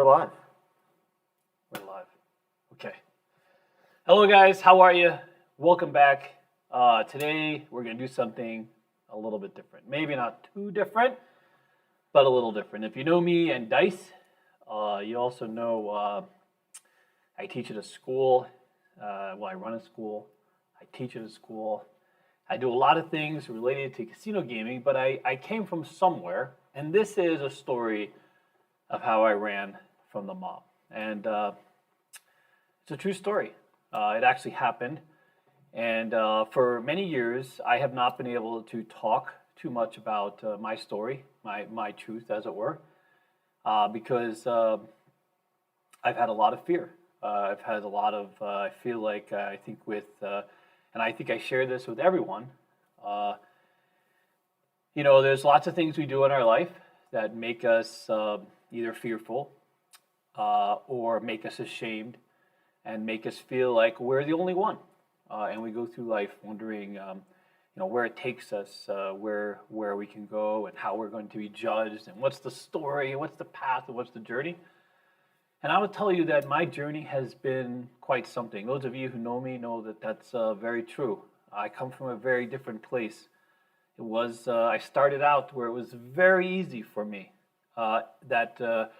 we're live. We're live. Okay. Hello, guys. How are you? Welcome back. Today, we're going to do something a little bit different. Maybe not too different, but a little different. If you know me and Dice, you also know I teach at a school. I run a school. I teach at a school. I do a lot of things related to casino gaming, but I came from somewhere, and this is a story of how I ran from the mob. And it's a true story. It actually happened. And for many years, I have not been able to talk too much about my story, my truth, as it were, because I've had a lot of fear. I've had a lot of, I feel like, I think with, and I think I share this with everyone, there's lots of things we do in our life that make us either fearful or make us ashamed and make us feel like we're the only one. And we go through life wondering, where it takes us, where we can go, and how we're going to be judged, and what's the story, and what's the path, and what's the journey. And I would tell you that my journey has been quite something. Those of you who know me know that that's very true. I come from a very different place. It was I started out where it was very easy for me. That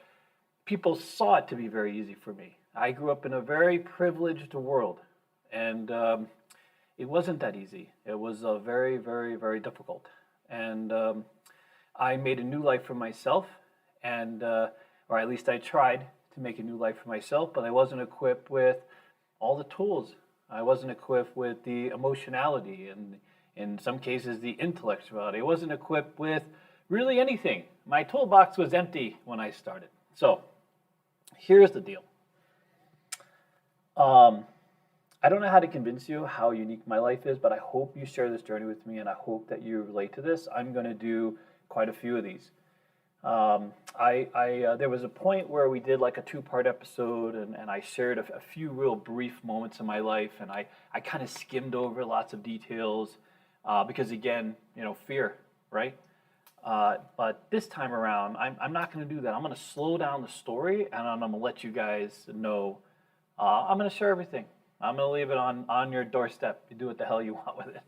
people saw it to be very easy for me. I grew up in a very privileged world, and it wasn't that easy. It was very, very, very difficult. And I made a new life for myself, and or at least I tried to make a new life for myself, but I wasn't equipped with all the tools. I wasn't equipped with the emotionality and, in some cases, the intellectuality. I wasn't equipped with really anything. My toolbox was empty when I started. So here's the deal. I don't know how to convince you how unique my life is, but I hope you share this journey with me, and I hope that you relate to this. I'm going to do quite a few of these. There was a point where we did like a 2-part episode, and I shared a few real brief moments in my life, and I kind of skimmed over lots of details because, again, fear, right? But this time around, I'm not going to do that. I'm going to slow down the story, and I'm going to let you guys know. I'm going to share everything. I'm going to leave it on your doorstep. You do what the hell you want with it.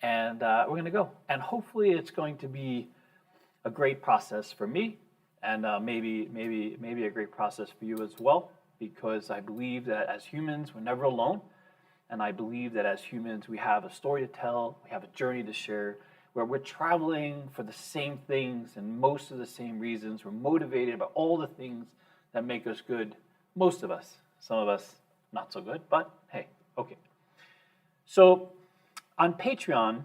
And we're going to go. And hopefully it's going to be a great process for me, and maybe a great process for you as well, because I believe that as humans, we're never alone. And I believe that as humans, we have a story to tell, we have a journey to share, where we're traveling for the same things and most of the same reasons. We're motivated by all the things that make us good. Most of us. Some of us, not so good, but hey, okay. So on Patreon,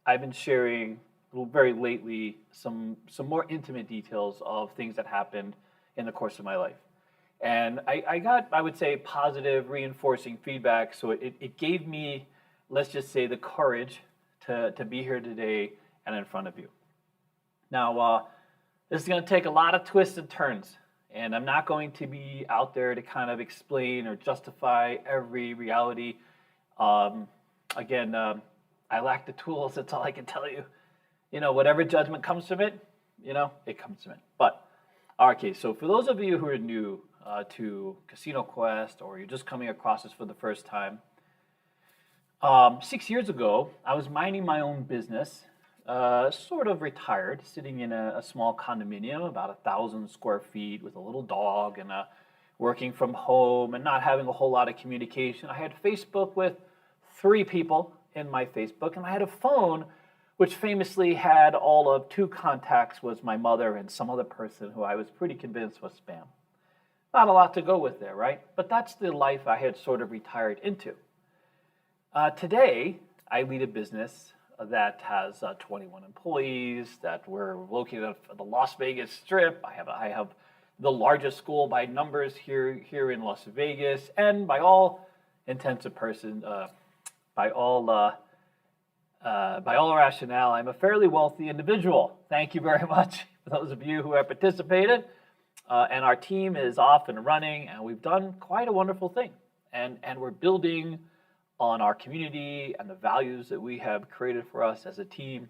I've been sharing very lately some more intimate details of things that happened in the course of my life. And I got, I would say, positive, reinforcing feedback. So it gave me, let's just say, the courage to be here today and in front of you. Now, this is going to take a lot of twists and turns. And I'm not going to be out there to kind of explain or justify every reality. Again, I lack the tools. That's all I can tell you. Whatever judgment comes from it, it comes from it. But, okay, so for those of you who are new to Casino Quest, or you're just coming across this for the first time, 6 years ago, I was minding my own business, sort of retired, sitting in a small condominium, about 1,000 square feet, with a little dog, and working from home and not having a whole lot of communication. I had Facebook with 3 people in my Facebook, and I had a phone which famously had all of 2 contacts, was my mother and some other person who I was pretty convinced was spam. Not a lot to go with there, right? But that's the life I had sort of retired into. Today, I lead a business that has 21 employees, that we're located at the Las Vegas Strip. I have the largest school by numbers here in Las Vegas, and by all intents and purposes, by all rationale, I'm a fairly wealthy individual. Thank you very much for those of you who have participated. And our team is off and running, and we've done quite a wonderful thing. And we're building on our community and the values that we have created for us as a team.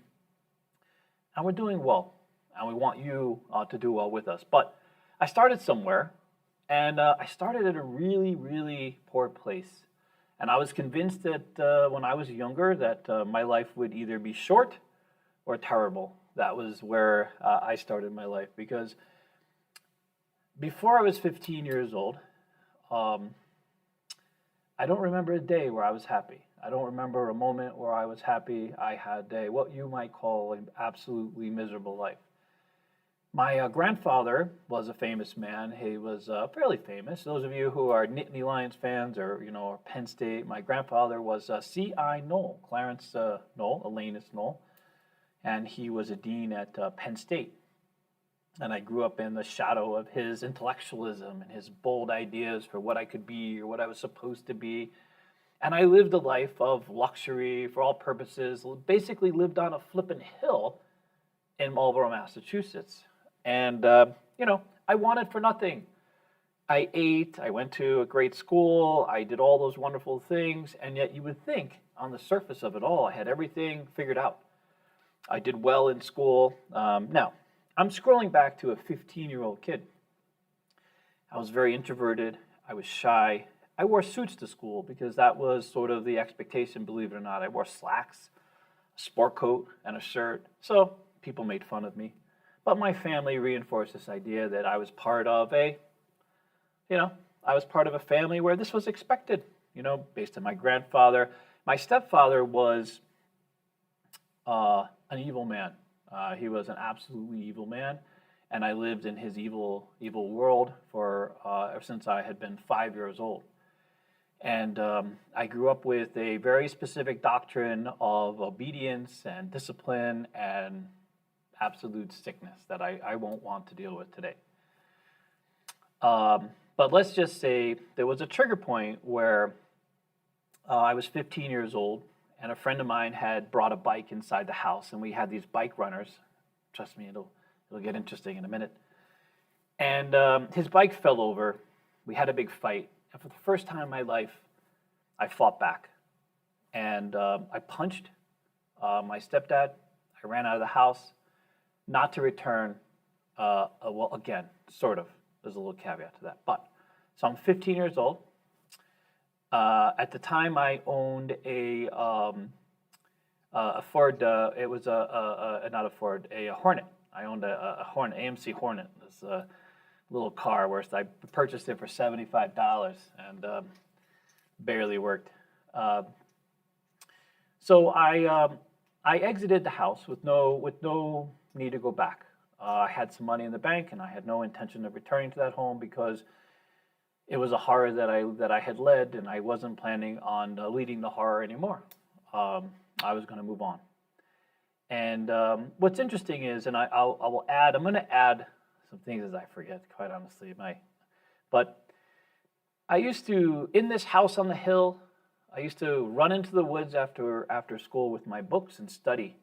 And we're doing well, and we want you to do well with us. But I started somewhere, And I started at a really, really poor place. And I was convinced that when I was younger that my life would either be short or terrible. That was where I started my life because before I was 15 years old, um, I don't remember a day where I was happy. I don't remember a moment where I was happy. I had what you might call an absolutely miserable life. My grandfather was a famous man. He was fairly famous. Those of you who are Nittany Lions fans or or Penn State, my grandfather was C.I. Knoll, Clarence Knoll, Elanus Knoll, and he was a dean at Penn State. And I grew up in the shadow of his intellectualism and his bold ideas for what I could be or what I was supposed to be. And I lived a life of luxury for all purposes, basically lived on a flippin' hill in Marlborough, Massachusetts. And, I wanted for nothing. I ate, I went to a great school, I did all those wonderful things, and yet you would think on the surface of it all, I had everything figured out. I did well in school. Now, I'm scrolling back to a 15-year-old kid. I was very introverted. I was shy. I wore suits to school because that was sort of the expectation, believe it or not. I wore slacks, a sport coat, and a shirt. So people made fun of me. But my family reinforced this idea that I was part of I was part of a family where this was expected, based on my grandfather. My stepfather was an evil man. He was an absolutely evil man, and I lived in his evil world for ever since I had been 5 years old. And I grew up with a very specific doctrine of obedience and discipline and absolute sickness that I won't want to deal with today. But let's just say there was a trigger point where I was 15 years old, and a friend of mine had brought a bike inside the house, and we had these bike runners. Trust me, it'll get interesting in a minute. And his bike fell over. We had a big fight. And for the first time in my life, I fought back. And I punched my stepdad. I ran out of the house, not to return. Well, again, sort of. There's a little caveat to that. So I'm 15 years old. At the time, I owned a Ford. It was not a Ford, a Hornet. I owned a Hornet, AMC Hornet. This little car where I purchased it for $75 and barely worked. So I exited the house with no need to go back. I had some money in the bank, and I had no intention of returning to that home because it was a horror that I had led, and I wasn't planning on leading the horror anymore. I was going to move on. And what's interesting is, and I'm going to add some things as I forget, quite honestly. But I used to, in this house on the hill, I used to run into the woods after school with my books and study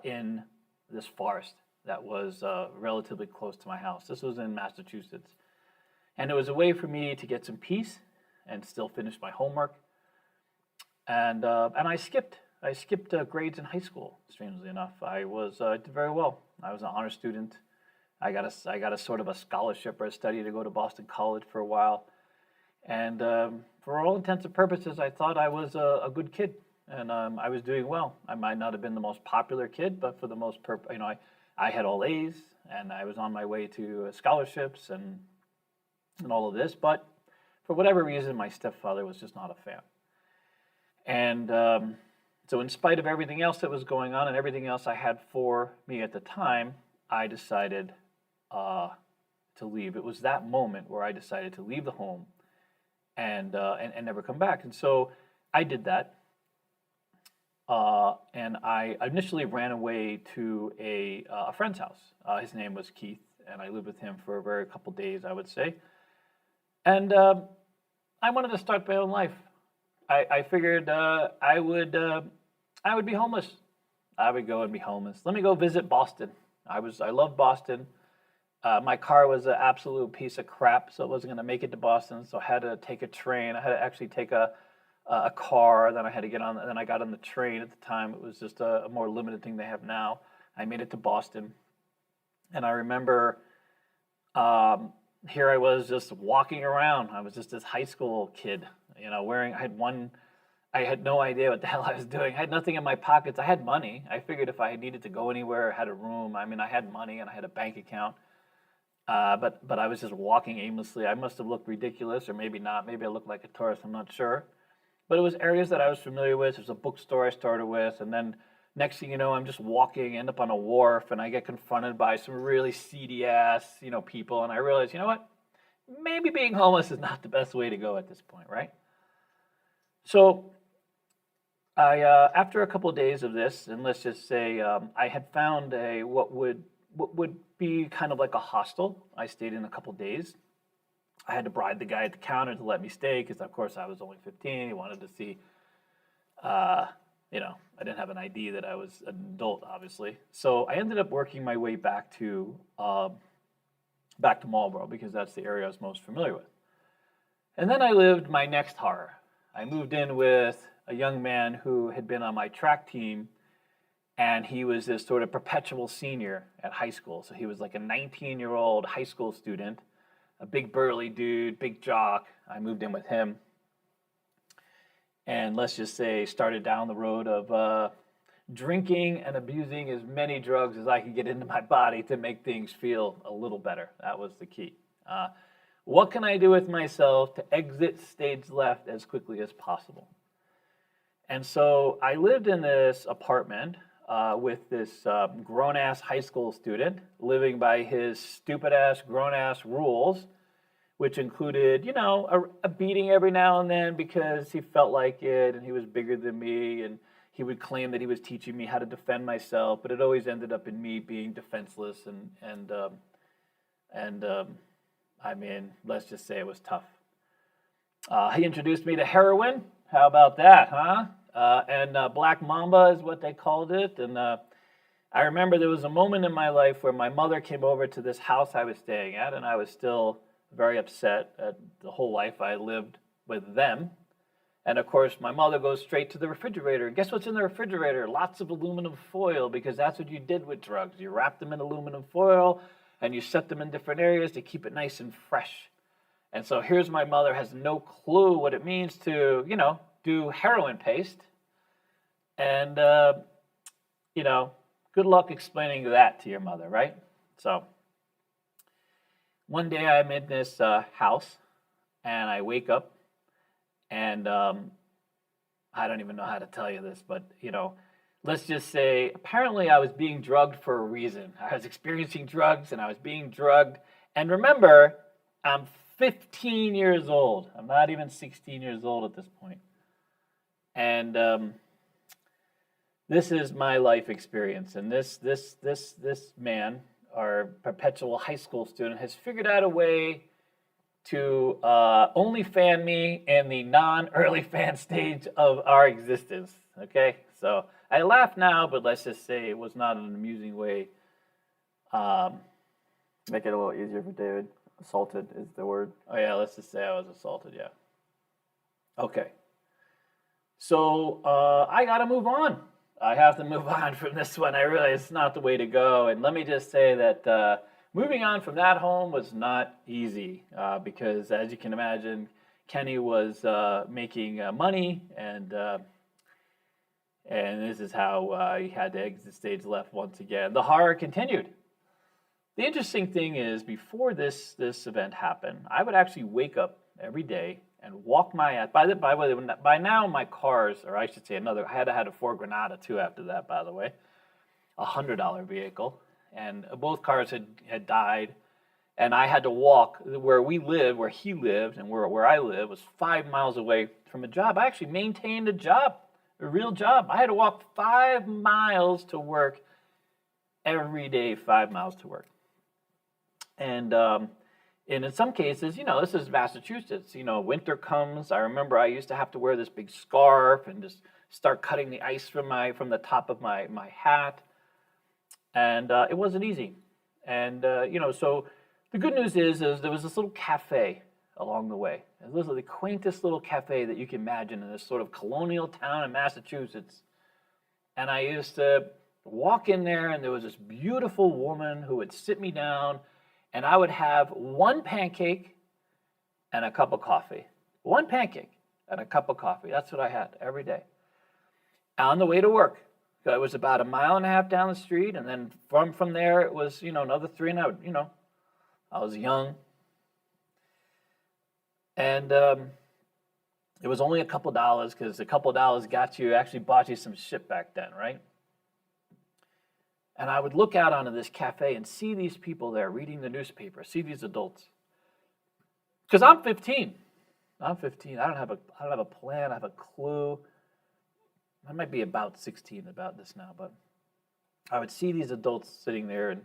in this forest that was relatively close to my house. This was in Massachusetts. And it was a way for me to get some peace and still finish my homework. And I skipped grades in high school. Strangely enough, I did very well. I was an honor student. I got a sort of a scholarship or a study to go to Boston College for a while. And for all intents and purposes, I thought I was a good kid, and I was doing well. I might not have been the most popular kid, but for the most part, I had all A's, and I was on my way to scholarships and all of this. But for whatever reason, my stepfather was just not a fan. And so in spite of everything else that was going on and everything else I had for me at the time, I decided to leave. It was that moment where I decided to leave the home and never come back. And so I did that. And I initially ran away to a friend's house. His name was Keith, and I lived with him for a very couple days, I would say. And I wanted to start my own life. I figured I would be homeless. I would go and be homeless. Let me go visit Boston. I loved Boston. My car was an absolute piece of crap, so I wasn't going to make it to Boston. So I had to take a train. I had to actually take a car. Then I had to get on. Then I got on the train. At the time, it was just a more limited thing they have now. I made it to Boston, and I remember here I was just walking around. I was just this high school kid, I had no idea what the hell I was doing. I had nothing in my pockets. I had money. I figured if I needed to go anywhere, I had a room. I mean, I had money and I had a bank account. But I was just walking aimlessly. I must have looked ridiculous, or maybe not. Maybe I looked like a tourist. I'm not sure. But it was areas that I was familiar with. There's a bookstore I started with, and then next thing you know, I'm just walking, end up on a wharf, and I get confronted by some really seedy ass, people, and I realize, you know what? Maybe being homeless is not the best way to go at this point, right? So after a couple of days of this, and let's just say I had found what would be kind of like a hostel. I stayed in a couple of days. I had to bribe the guy at the counter to let me stay because, of course, I was only 15. He wanted to see, I didn't have an ID that I was an adult, obviously. So I ended up working my way back to Marlboro because that's the area I was most familiar with. And then I lived my next horror. I moved in with a young man who had been on my track team, and he was this sort of perpetual senior at high school. So he was like a 19-year-old high school student, a big burly dude, big jock. I moved in with him. And let's just say started down the road of drinking and abusing as many drugs as I could get into my body to make things feel a little better. That was the key. What can I do with myself to exit stage left as quickly as possible? And so I lived in this apartment with this grown-ass high school student living by his stupid-ass, grown-ass rules, which included, a beating every now and then because he felt like it and he was bigger than me, and he would claim that he was teaching me how to defend myself, but it always ended up in me being defenseless I mean, let's just say it was tough. He introduced me to heroin. How about that, huh? And Black Mamba is what they called it. And I remember there was a moment in my life where my mother came over to this house I was staying at, and I was still very upset at the whole life I lived with them. And of course, my mother goes straight to the refrigerator. And guess what's in the refrigerator? Lots of aluminum foil, because that's what you did with drugs. You wrapped them in aluminum foil, and you set them in different areas to keep it nice and fresh. And so here's my mother has no clue what it means to, do heroin paste. And, good luck explaining that to your mother, right? So one day I'm in this house, and I wake up, and I don't even know how to tell you this, but, let's just say, apparently I was being drugged for a reason. I was experiencing drugs, and I was being drugged. And remember, I'm 15 years old. I'm not even 16 years old at this point. And this is my life experience. And this man, our perpetual high school student, has figured out a way to only fan me in the non-early fan stage of our existence. Okay? So I laugh now, but let's just say it was not an amusing way. Make it a little easier for David. Assaulted is the word. Oh, yeah, let's just say I was assaulted, yeah. Okay. So I got to move on. I have to move on from this one. I realize it's not the way to go. And let me just say that moving on from that home was not easy because, as you can imagine, Kenny was making money, and this is how he had to exit stage left once again. The horror continued. The interesting thing is, before this event happened, I would actually wake up every day and walk my ass. By now, my cars, or I should say I had a Ford Granada too after that, by the way, $100 vehicle, and both cars had died, and I had to walk where he lived, and where I live was 5 miles away from a job. I actually maintained a job, a real job. I had to walk 5 miles to work every day, 5 miles to work. And in some cases, this is Massachusetts. Winter comes. I remember I used to have to wear this big scarf and just start cutting the ice from the top of my hat. And it wasn't easy. And, so the good news is there was this little cafe along the way. It was the quaintest little cafe that you can imagine in this sort of colonial town in Massachusetts. And I used to walk in there, and there was this beautiful woman who would sit me down and I would have one pancake and a cup of coffee. One pancake and a cup of coffee. That's what I had every day. On the way to work. So it was about 1.5 miles down the street, and then from there it was, another 3, and I was young. And it was only a couple dollars, because a couple dollars actually bought you some shit back then, right? And I would look out onto this cafe and see these people there reading the newspaper, see these adults. Because I'm 15. I don't have a plan. I have a clue. I might be about 16 about this now, but I would see these adults sitting there, and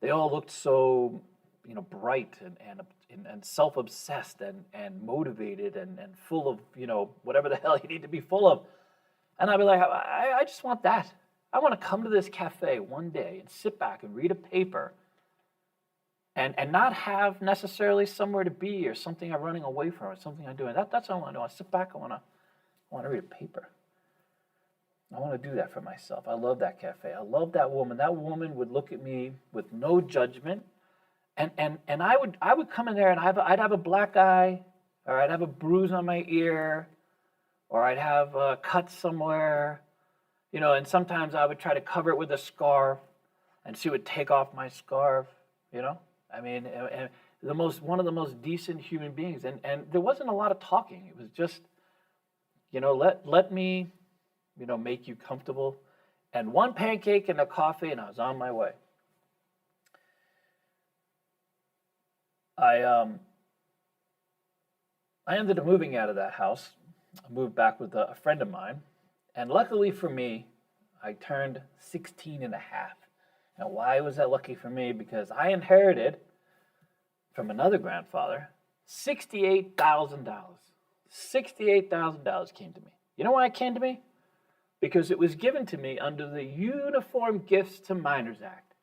they all looked so, bright and self-obsessed and motivated and full of, whatever the hell you need to be full of. And I'd be like, I just want that. I want to come to this cafe one day and sit back and read a paper and not have necessarily somewhere to be or something I'm running away from or something I'm doing. That's what I want to do. I want to sit back. I want to read a paper. I want to do that for myself. I love that cafe. I love that woman. That woman would look at me with no judgment, and I would come in there and I'd have a black eye, or I'd have a bruise on my ear, or I'd have a cut somewhere, and sometimes I would try to cover it with a scarf, and she would take off my scarf, I mean, and one of the most decent human beings, and there wasn't a lot of talking. It was just, let me, make you comfortable, and one pancake and a coffee, and I was on my way. I ended up moving out of that house. I moved back with a friend of mine, and luckily for me, I turned 16 and a half. And why was that lucky for me? Because I inherited from another grandfather $68,000. $68,000 came to me. You know why it came to me? Because it was given to me under the Uniform Gifts to Minors Act.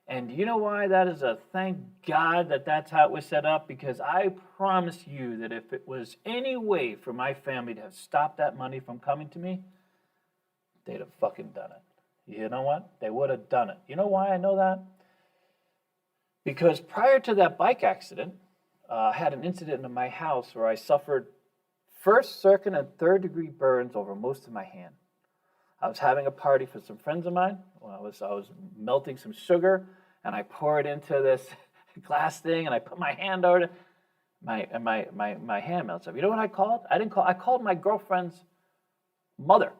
And you know why that is a thank God that's how it was set up? Because I promise you that if it was any way for my family to have stopped that money from coming to me, they'd have fucking done it. You know what? They would have done it. You know why I know that? Because prior to that bike accident, I had an incident in my house where I suffered first, second, and third degree burns over most of my hand. I was having a party for some friends of mine. I was melting some sugar, and I poured into this glass thing, and I put my hand over it. My hand melts up. You know what I called? I called my girlfriend's mother.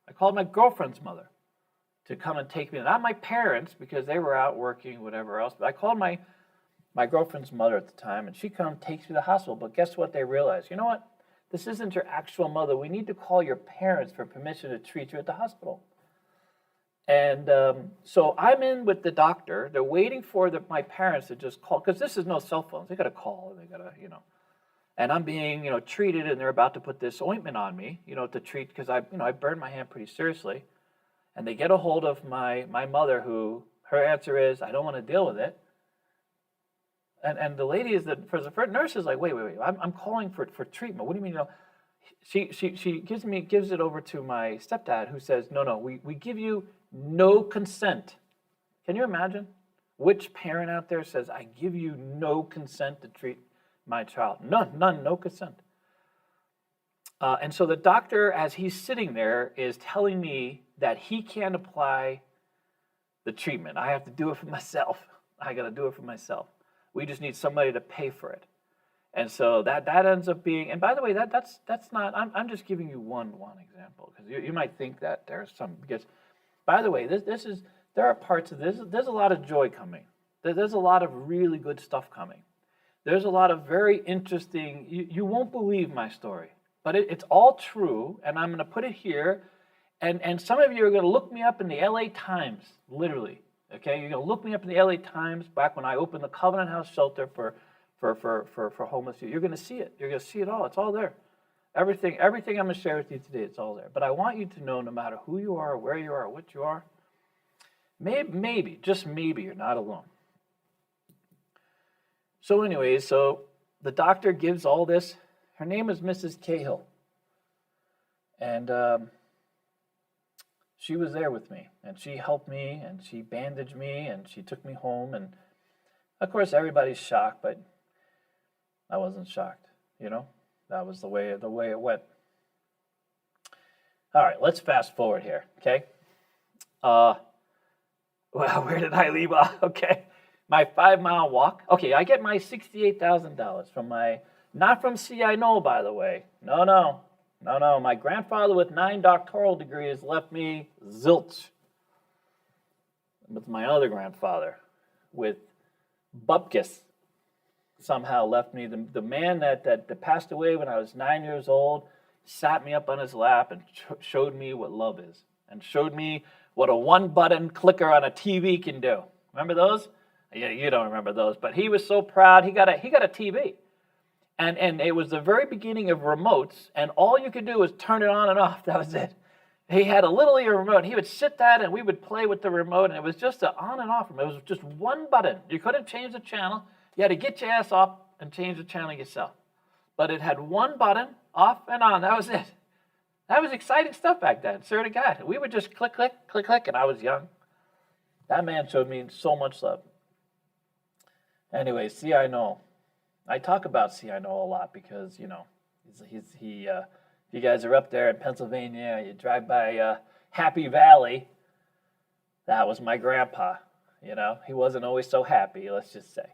I called my girlfriend's mother to come and take me. Not my parents, because they were out working, whatever else. But I called my girlfriend's mother at the time, and she takes me to the hospital. But guess what? They realized, you know what? This isn't your actual mother. We need to call your parents for permission to treat you at the hospital. And so I'm in with the doctor. They're waiting for my parents to just call, because this is no cell phones. They got to call. They got to, And I'm being, treated, and they're about to put this ointment on me, to treat, because I burned my hand pretty seriously. And they get a hold of my mother, who her answer is, I don't want to deal with it. And the lady is for the nurse is like, wait, I'm calling for treatment. What do you mean? She gives it over to my stepdad, who says, no, we give you no consent. Can you imagine? Which parent out there says, I give you no consent to treat my child? None, no consent. And so the doctor, as he's sitting there, is telling me that he can't apply the treatment. I have to do it for myself. I got to do it for myself. We just need somebody to pay for it. And so that ends up being, and by the way, that's not, I'm just giving you one example, because you might think that there's some, because, by the way, there are parts of this, there's a lot of joy coming. There's a lot of really good stuff coming. There's a lot of very interesting, you won't believe my story, but it's all true, and I'm going to put it here, and some of you are going to look me up in the LA Times, literally. Okay, you're going to look me up in the LA Times back when I opened the Covenant House shelter for homeless youth. You're going to see it. You're going to see it all. It's all there. Everything I'm going to share with you today, it's all there. But I want you to know, no matter who you are, where you are, what you are, maybe, just maybe, you're not alone. So anyways, the doctor gives all this. Her name is Mrs. Cahill. And she was there with me, and she helped me, and she bandaged me, and she took me home, and Of course, everybody's shocked, but I wasn't shocked. That was the way it went. All right, let's fast forward here, okay? Well, where did I leave off? Okay, my 5-mile walk. Okay, I get my $68,000 from not from CI Knoll, by the way. No. My grandfather with 9 doctoral degrees left me zilch. With my other grandfather with bupkis somehow left me. The man that passed away when I was 9 years old sat me up on his lap and showed me what love is and showed me what a one-button clicker on a TV can do. Remember those? Yeah, you don't remember those, but he was so proud. He got a TV. And it was the very beginning of remotes, and all you could do was turn it on and off. That was it. He had a little remote. He would sit that, and we would play with the remote, and it was just an on and off. It was just one button. You couldn't change the channel. You had to get your ass up and change the channel yourself. But it had one button, off and on. That was it. That was exciting stuff back then, swear to God. We would just click, click, click, click, and I was young. That man showed me so much love. Anyway, CI Knoll. I talk about CI Knoll a lot because, if you guys are up there in Pennsylvania, you drive by Happy Valley, that was my grandpa, He wasn't always so happy, let's just say,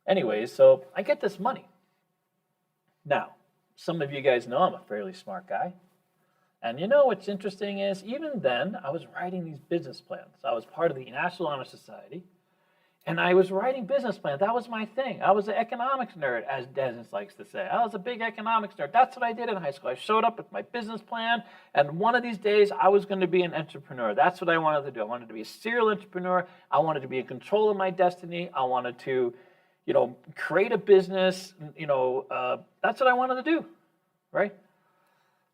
Anyways, so I get this money. Now, some of you guys know I'm a fairly smart guy. And what's interesting is, even then, I was writing these business plans. I was part of the National Honor Society. And I was writing business plans. That was my thing. I was an economics nerd, as Dennis likes to say. I was a big economics nerd. That's what I did in high school. I showed up with my business plan, and one of these days, I was going to be an entrepreneur. That's what I wanted to do. I wanted to be a serial entrepreneur. I wanted to be in control of my destiny. I wanted to, create a business. That's what I wanted to do, right?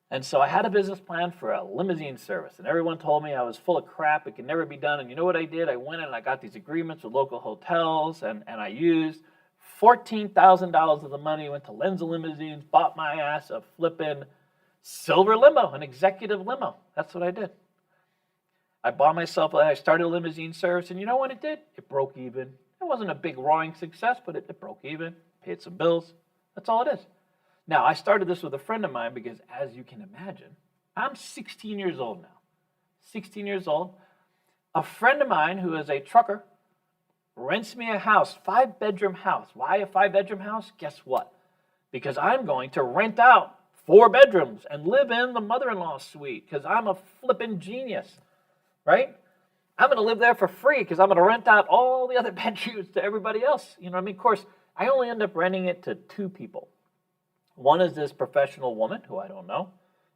And so I had a business plan for a limousine service, and everyone told me I was full of crap, it could never be done. And you know what I did? I went in and I got these agreements with local hotels, and I used $14,000 of the money, went to Lenza Limousines, bought my ass a flipping silver limo, an executive limo. That's what I did. I started a limousine service, and you know what it did? It broke even. It wasn't a big roaring success, but it broke even, paid some bills. That's all it is. Now, I started this with a friend of mine because, as you can imagine, I'm 16 years old now. 16 years old. A friend of mine who is a trucker rents me a house, 5-bedroom house. Why a 5-bedroom house? Guess what? Because I'm going to rent out 4 bedrooms and live in the mother-in-law suite because I'm a flipping genius, right? I'm going to live there for free because I'm going to rent out all the other bedrooms to everybody else. Of course, I only end up renting it to 2 people. One is this professional woman who I don't know,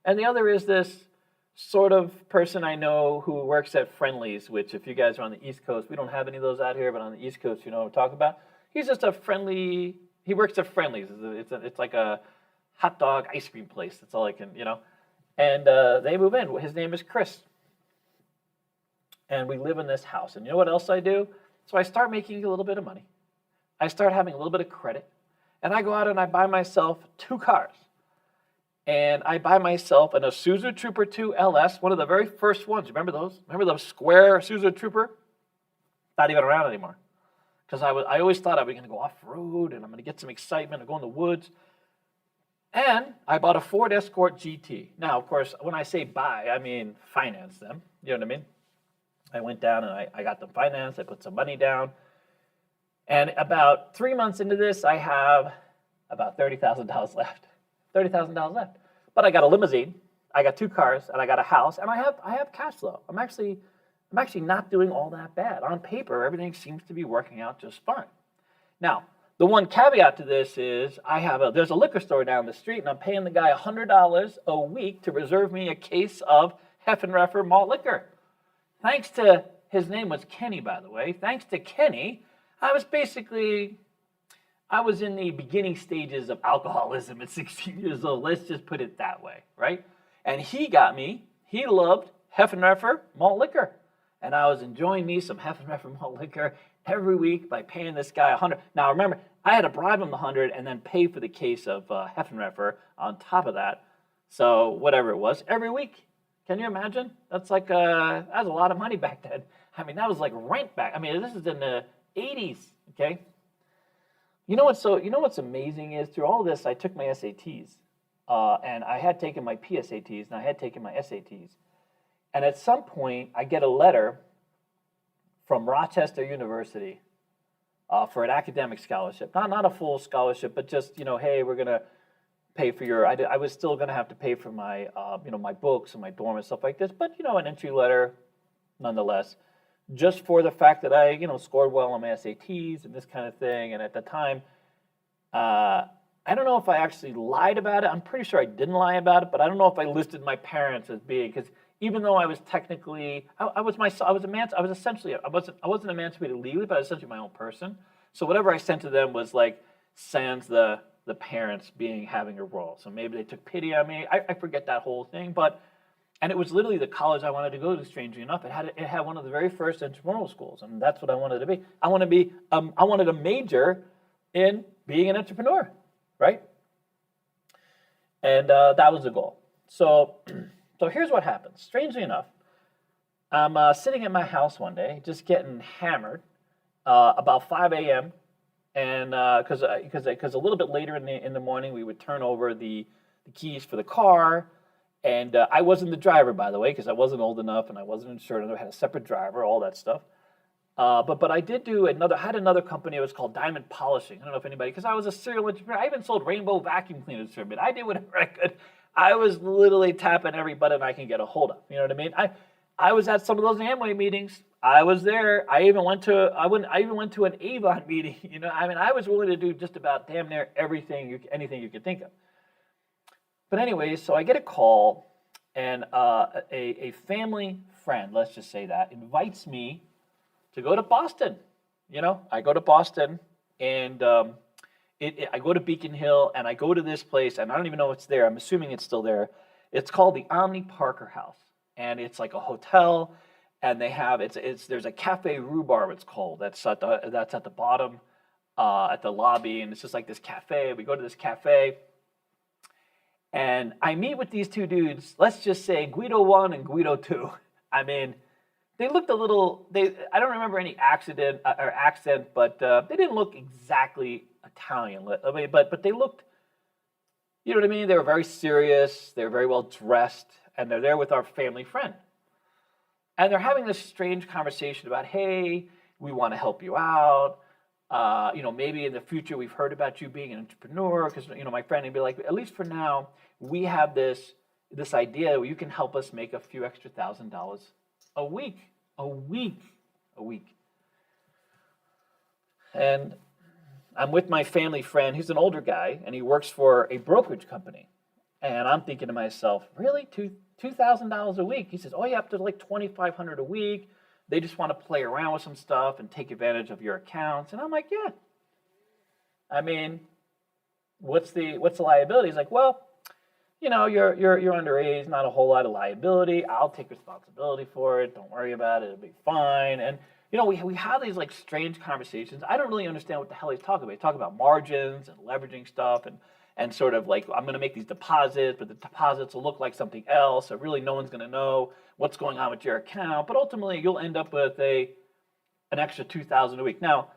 and the other is this sort of person I know who works at Friendly's, which if you guys are on the East Coast, we don't have any of those out here, but on the East Coast, you know what I'm talking about. He's just he works at Friendly's. It's like a hot dog ice cream place. That's all I can, And they move in. His name is Chris. And we live in this house. And you know what else I do? So I start making a little bit of money. I start having a little bit of credit. And I go out and I buy myself 2 cars. And I buy myself an Isuzu Trooper 2 LS, one of the very first ones. Remember those? Remember those square Isuzu Trooper? Not even around anymore. Because I always thought I was going to go off-road and I'm going to get some excitement and go in the woods. And I bought a Ford Escort GT. Now, of course, when I say buy, I mean finance them. You know what I mean? I went down and I got them financed. I put some money down. And about 3 months into this, I have about $30,000 left. $30,000 left. But I got a limousine, I got 2 cars, and I got a house, and I have cash flow. I'm actually not doing all that bad. On paper, everything seems to be working out just fine. Now, the one caveat to this is there's a liquor store down the street, and I'm paying the guy $100 a week to reserve me a case of Heffenreffer malt liquor. Thanks to, his name was Kenny, by the way. Thanks to Kenny, I was in the beginning stages of alcoholism at 16 years old. Let's just put it that way, right? And he loved Heffenreffer malt liquor. And I was enjoying me some Heffenreffer malt liquor every week by paying this guy $100. Now remember, I had to bribe him the $100 and then pay for the case of Heffenreffer on top of that. So whatever it was, every week, Can you imagine? That's a lot of money back then. I mean, that was like rent back. I mean, this is in the 80s, okay? You know what's amazing is through all this, I took my SATs, and I had taken my PSATs, and I had taken my SATs. And at some point, I get a letter from Rochester University for an academic scholarship. Not a full scholarship, but just, hey, we're going to pay for your, I was still going to have to pay for my, my books and my dorm and stuff like this, but, an entry letter nonetheless, just for the fact that I, scored well on my SATs and this kind of thing. And at the time, I don't know if I actually lied about it. I'm pretty sure I didn't lie about it, but I don't know if I listed my parents as being, because even though I was technically, I wasn't emancipated legally, but I was essentially my own person. So whatever I sent to them was like sans the parents having a role. So maybe they took pity on me. I forget that whole thing, and it was literally the college I wanted to go to. Strangely enough, it had one of the very first entrepreneurial schools, and that's what I wanted to be. I wanted to major in being an entrepreneur, right? And that was the goal. So here's what happened. Strangely enough, I'm sitting at my house one day, just getting hammered about 5 a.m. And because a little bit later in the morning, we would turn over the keys for the car. And I wasn't the driver, by the way, because I wasn't old enough and I wasn't insured. I had a separate driver, all that stuff. But I did had another company. It was called Diamond Polishing. I don't know if anybody, because I was a serial entrepreneur. I even sold rainbow vacuum cleaners for a bit. I did whatever I could. I was literally tapping every button I can get a hold of. You know what I mean? I was at some of those Amway meetings. I was there. I even went to an Avon meeting. I was willing to do just about damn near anything you could think of. But anyways, so I get a call, and a family friend, let's just say that, invites me to go to Boston. I go to Boston, and I go to Beacon Hill, and I go to this place, and I don't even know what's there. I'm assuming it's still there. It's called the Omni Parker House, and it's like a hotel, and they have there's a Cafe Rhubarb, it's called. That's at the bottom, at the lobby, and it's just like this cafe. We go to this cafe, and I meet with these two dudes. Let's just say Guido 1 and Guido 2. I mean, they looked a little. I don't remember any accent, but they didn't look exactly Italian. I mean, but they looked. You know what I mean? They were very serious. They were very well dressed, and they're there with our family friend. And they're having this strange conversation about, hey, we want to help you out. Maybe in the future we've heard about you being an entrepreneur, because my friend would be like, at least for now, we have this idea where you can help us make a few extra $1,000 a week. And I'm with my family friend. He's an older guy, and he works for a brokerage company. And I'm thinking to myself, really, $2,000 a week? He says, oh yeah, up to like $2,500 a week. They just want to play around with some stuff and take advantage of your accounts. And I'm like, yeah. I mean, what's the liability? He's like, well, you're underage, not a whole lot of liability. I'll take responsibility for it. Don't worry about it. It'll be fine. And we have these like strange conversations. I don't really understand what the hell he's talking about. He's talking about margins and leveraging stuff and sort of like, I'm going to make these deposits, but the deposits will look like something else. So really no one's going to know what's going on with your account. But ultimately, you'll end up with an extra $2,000 a week. Now,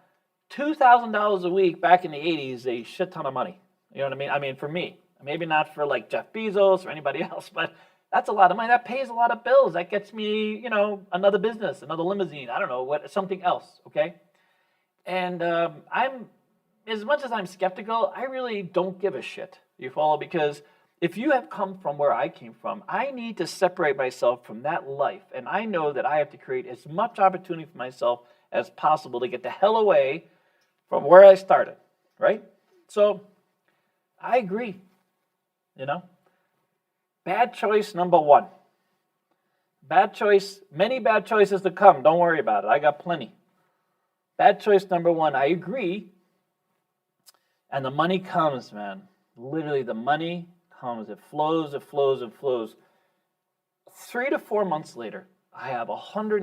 $2,000 a week back in the 80s is a shit ton of money. You know what I mean? I mean, for me. Maybe not for like Jeff Bezos or anybody else, but that's a lot of money. That pays a lot of bills. That gets me, another business, another limousine. I don't know, something else, okay? And as much as I'm skeptical, I really don't give a shit. You follow? Because if you have come from where I came from, I need to separate myself from that life. And I know that I have to create as much opportunity for myself as possible to get the hell away from where I started, right? So I agree, Bad choice number 1. Bad choice, many bad choices to come. Don't worry about it. I got plenty. Bad choice number 1, I agree. And the money comes, man. Literally, the money comes. It flows, it flows, it flows. 3 to 4 months later, I have something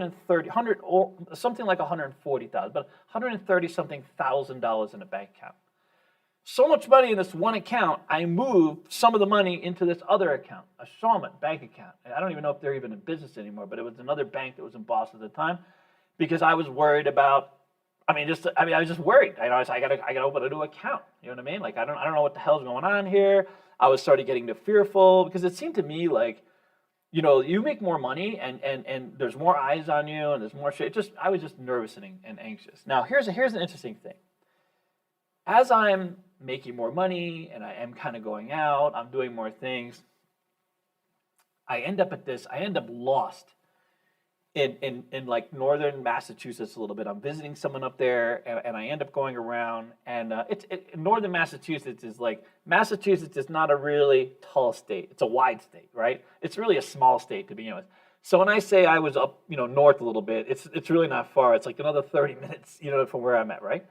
like $140,000, but $130 something thousand in a bank account. so much money in this one account, I moved some of the money into this other account, a Shawmut bank account. And I don't even know if they're even in business anymore, but it was another bank that was in Boston at the time, because I was worried about. I was just worried. I was, I gotta open a new account. You know what I mean? Like, I don't know what the hell's going on here. I was starting getting fearful, because it seemed to me like, you make more money and there's more eyes on you and there's more shit. I was just nervous and anxious. Now, here's an interesting thing. As I'm making more money and I am kind of going out, I'm doing more things, I end up lost in like northern Massachusetts a little bit. I'm visiting someone up there, and I end up going around, and northern Massachusetts is like, Massachusetts is not a really tall state. It's a wide state, right? It's really a small state to begin with. So when I say I was up, north a little bit, it's really not far. It's like another 30 minutes, from where I'm at, right?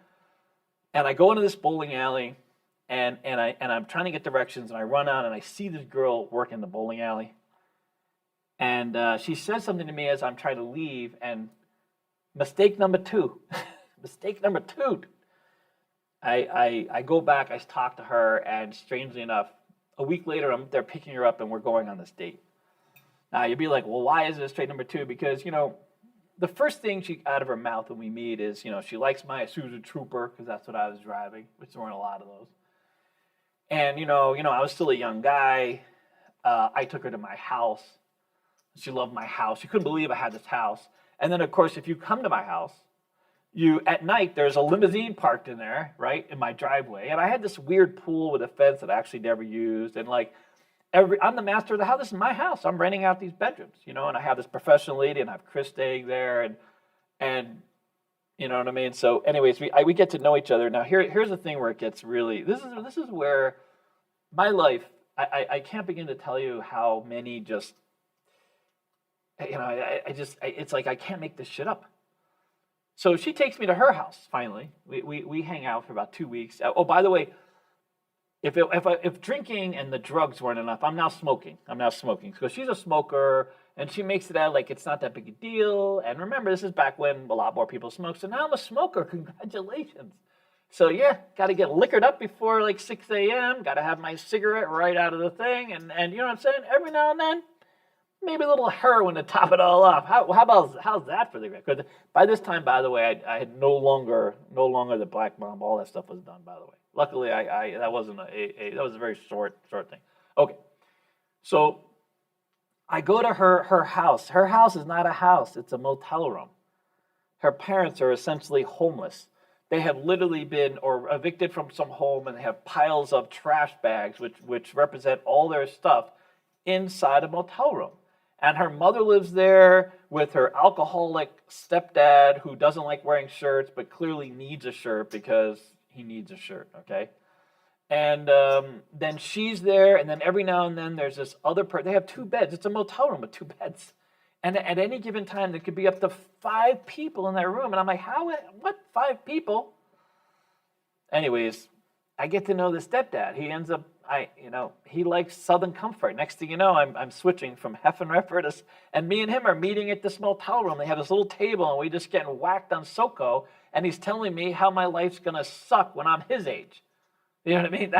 And I go into this bowling alley, and I'm trying to get directions, and I run out, and I see this girl working the bowling alley. And she says something to me as I'm trying to leave, and mistake number two. Mistake number two. I go back, I talk to her, and strangely enough, a week later, I'm there picking her up, and we're going on this date. Now, you'd be like, well, why is it straight number two? Because, the first thing out of her mouth when we meet is, she likes my Isuzu Trooper, because that's what I was driving, which there weren't a lot of those. And, I was still a young guy. I took her to my house. She loved my house. She couldn't believe I had this house. And then, of course, if you come to my house, at night, there's a limousine parked in there, right, in my driveway. And I had this weird pool with a fence that I actually never used. And, like, I'm the master of the house. This is my house. I'm renting out these bedrooms, and I have this professional lady, and I have Chris staying there. And you know what I mean? So, anyways, we get to know each other. Now, here's the thing where it gets really, this is where my life, I can't begin to tell you how many just, it's like I can't make this shit up. So she takes me to her house. Finally, we hang out for about 2 weeks. Oh, by the way, if drinking and the drugs weren't enough, I'm now smoking. Because she's a smoker, and she makes it out like it's not that big a deal. And remember, this is back when a lot more people smoked. So now I'm a smoker. Congratulations. So yeah, got to get liquored up before like 6 a.m. Got to have my cigarette right out of the thing, and you know what I'm saying? Every now and then, maybe a little heroin to top it all off. How's that for the record? Because by this time, by the way, I had no longer the black bomb. All that stuff was done, by the way. Luckily, that wasn't that was a very short thing. Okay, so I go to her house. Her house is not a house; it's a motel room. Her parents are essentially homeless. They have literally been or evicted from some home, and they have piles of trash bags, which represent all their stuff, inside a motel room. And her mother lives there with her alcoholic stepdad who doesn't like wearing shirts, but clearly needs a shirt because he needs a shirt, okay? And then she's there, and then every now and then there's this other person. They have 2 beds. It's a motel room with 2 beds. And at any given time, there could be up to 5 people in that room. And I'm like, what, 5 people? Anyways, I get to know the stepdad. He ends up, he likes Southern comfort. Next thing you know, I'm switching from Heffenrepper and me and him are meeting at this motel room. They have this little table, and we just getting whacked on SoCo, and he's telling me how my life's gonna suck when I'm his age. You know what I mean?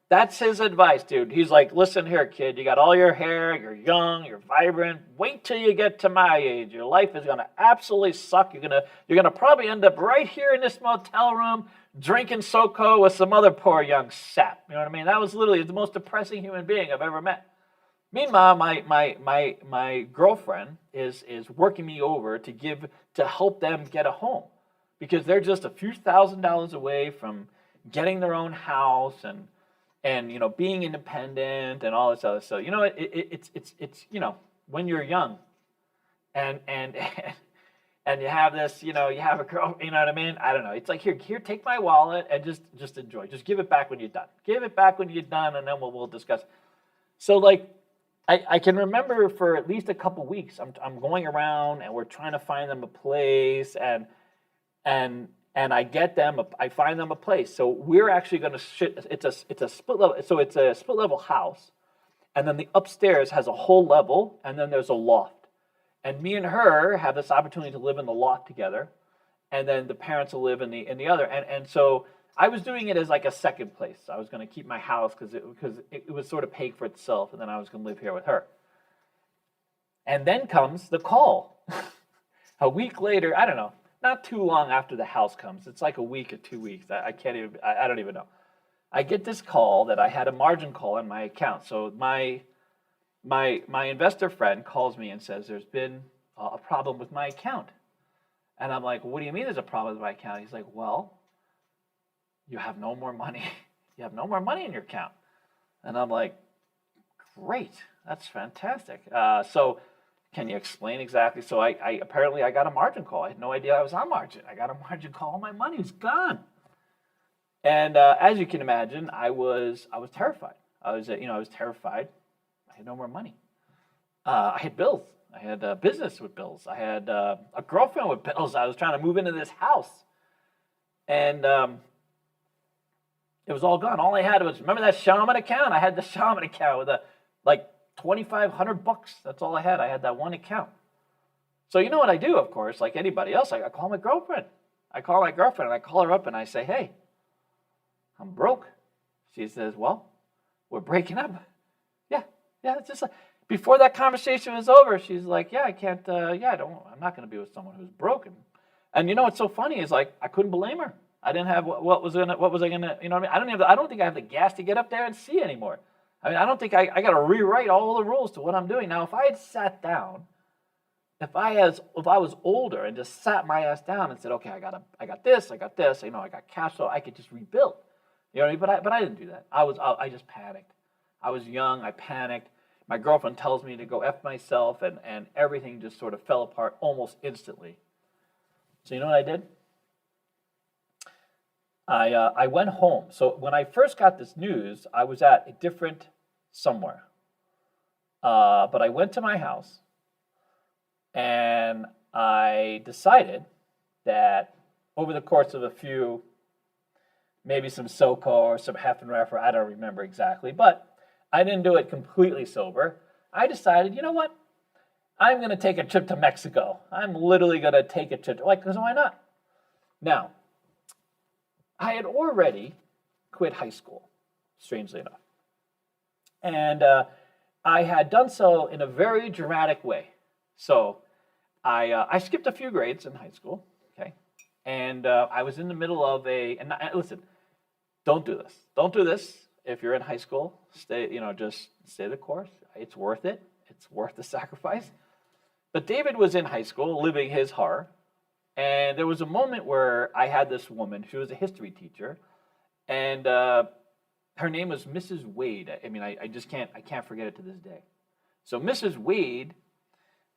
That's his advice, dude. He's like, listen here, kid, you got all your hair, you're young, you're vibrant. Wait till you get to my age. Your life is gonna absolutely suck. You're gonna probably end up right here in this motel room, drinking SoCo with some other poor young sap. You know what I mean? That was literally the most depressing human being I've ever met. Meanwhile, my girlfriend is working me over to help them get a home, because they're just a few $1,000s away from getting their own house and being independent and all this other stuff. It's when you're young and you have this, you have a girl, you know what I mean? I don't know. It's like, here, take my wallet and just enjoy. Just give it back when you're done. Give it back when you're done, and then we'll discuss. So, like, I can remember for at least a couple weeks, I'm going around, and we're trying to find them a place, and I find them a place. So we're actually going to it's a split level. So it's a split level house, and then the upstairs has a whole level, and then there's a loft. And me and her have this opportunity to live in the loft together, and then the parents will live in the other. And so I was doing it as like a second place. I was going to keep my house because it was sort of paying for itself, and then I was going to live here with her. And then comes the call. A week later, I don't know, not too long after the house comes. It's like a week or 2 weeks. I don't even know. I get this call that I had a margin call on my account. So my investor friend calls me and says, there's been a problem with my account. And I'm like, what do you mean there's a problem with my account? He's like, well, you have no more money. You have no more money in your account. And I'm like, great, that's fantastic. So can you explain exactly? So I apparently I got a margin call. I had no idea I was on margin. I got a margin call. My money was gone. And as you can imagine, I was terrified. I was terrified. I had no more money. I had bills. I had a business with bills. I had a girlfriend with bills. I was trying to move into this house, and it was all gone. All I had was, remember that shaman account? I had the shaman account with like $2,500. That's all I had. I had that one account. So you know what I do, of course, like anybody else, I call my girlfriend. I call my girlfriend, and I call her up, and I say, hey, I'm broke. She says, well, we're breaking up. Yeah, it's just like, before that conversation was over, she's like, yeah, I can't, I'm not going to be with someone who's broken. And you know what's so funny is like, I couldn't blame her. I didn't have, what was I gonna, you know what I mean? I don't think I have the gas to get up there and see anymore. I mean, I don't think I got to rewrite all the rules to what I'm doing. Now, if I had sat down, if I was older and just sat my ass down and said, okay, I got this, I got cash flow, I could just rebuild. You know what I mean? But I didn't do that. I just panicked. I was young, I panicked. My girlfriend tells me to go F myself, and everything just sort of fell apart almost instantly. So you know what I did? I went home. So when I first got this news, I was at a different somewhere. But I went to my house, and I decided that over the course of a few, maybe some SoCo or some Heffenreffer, I don't remember exactly, but I didn't do it completely sober. I decided, you know what? I'm going to take a trip to Mexico. I'm literally going to take a trip. Because why not? Now, I had already quit high school, strangely enough. And I had done so in a very dramatic way. So I skipped a few grades in high school, okay? And I was in the middle of listen, don't do this. Don't do this. If you're in high school, just stay the course. It's worth it. It's worth the sacrifice. But David was in high school, living his horror. And there was a moment where I had this woman. She was a history teacher, and her name was Mrs. Wade. I mean, I can't forget it to this day. So Mrs. Wade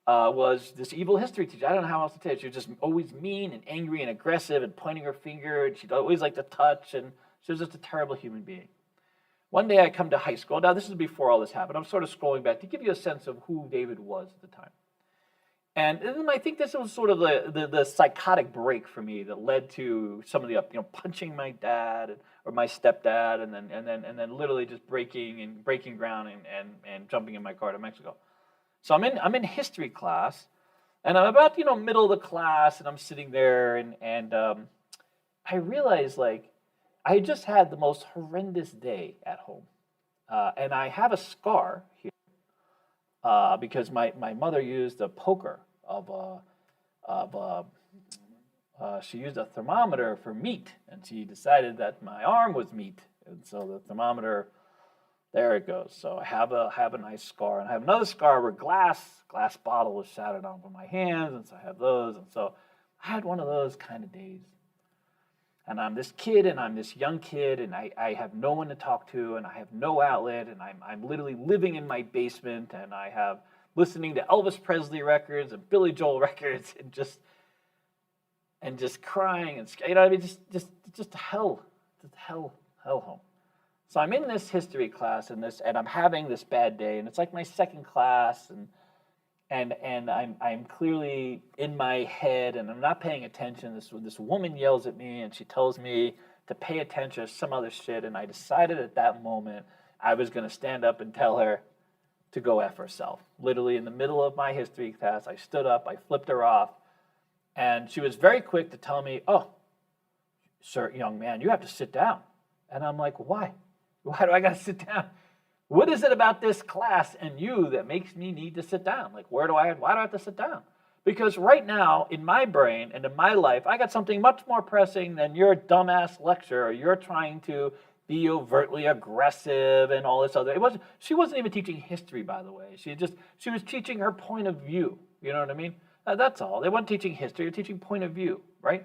was this evil history teacher. I don't know how else to tell you. She was just always mean and angry and aggressive and pointing her finger, and she'd always like to touch, and she was just a terrible human being. One day I come to high school. Now, this is before all this happened. I'm sort of scrolling back to give you a sense of who David was at the time. And I think this was sort of the psychotic break for me that led to some of the punching my dad or my stepdad, and then literally just breaking ground and jumping in my car to Mexico. So I'm in history class, and I'm about middle of the class, and I'm sitting there, and I realized I had just had the most horrendous day at home, and I have a scar here because my mother used a poker she used a thermometer for meat, and she decided that my arm was meat, and so the thermometer, there it goes. So I have a nice scar, and I have another scar where glass bottle was shattered onto my hands, and so I have those, and so I had one of those kind of days. And I'm this kid, and I'm this young kid, and I have no one to talk to, and I have no outlet, and I'm literally living in my basement, and I have listening to Elvis Presley records and Billy Joel records, and just crying, and just hell home. So I'm in this history class, and I'm having this bad day, and it's like my second class, and I'm clearly in my head, and I'm not paying attention. This woman yells at me, and she tells me to pay attention to some other shit, and I decided at that moment I was going to stand up and tell her to go F herself. Literally in the middle of my history class, I stood up, I flipped her off, and she was very quick to tell me, oh, sir, young man, you have to sit down. And I'm like, why? Why do I got to sit down? What is it about this class and you that makes me need to sit down? Like, why do I have to sit down? Because right now, in my brain and in my life, I got something much more pressing than your dumbass lecture, or you're trying to be overtly aggressive and all this other. She wasn't even teaching history, by the way. She was teaching her point of view. You know what I mean? That's all. They weren't teaching history, they're teaching point of view, right?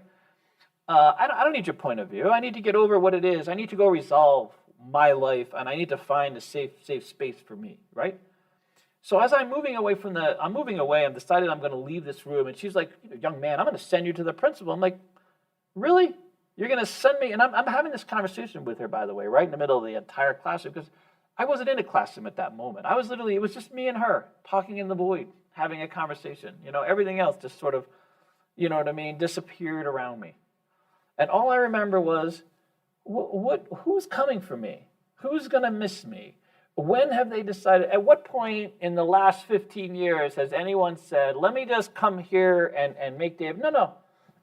I don't need your point of view. I need to get over what it is. I need to go resolve my life, and I need to find a safe space for me, right? So as I'm moving away, I've decided I'm going to leave this room, and she's like, young man, I'm going to send you to the principal. I'm like, really? You're going to send me? And I'm having this conversation with her, by the way, right in the middle of the entire classroom, because I wasn't in a classroom at that moment. It was just me and her talking in the void, having a conversation. Everything else just sort of, disappeared around me. And all I remember was, who's coming for me? Who's going to miss me? When have they decided? At what point in the last 15 years has anyone said, let me just come here and make Dave? No.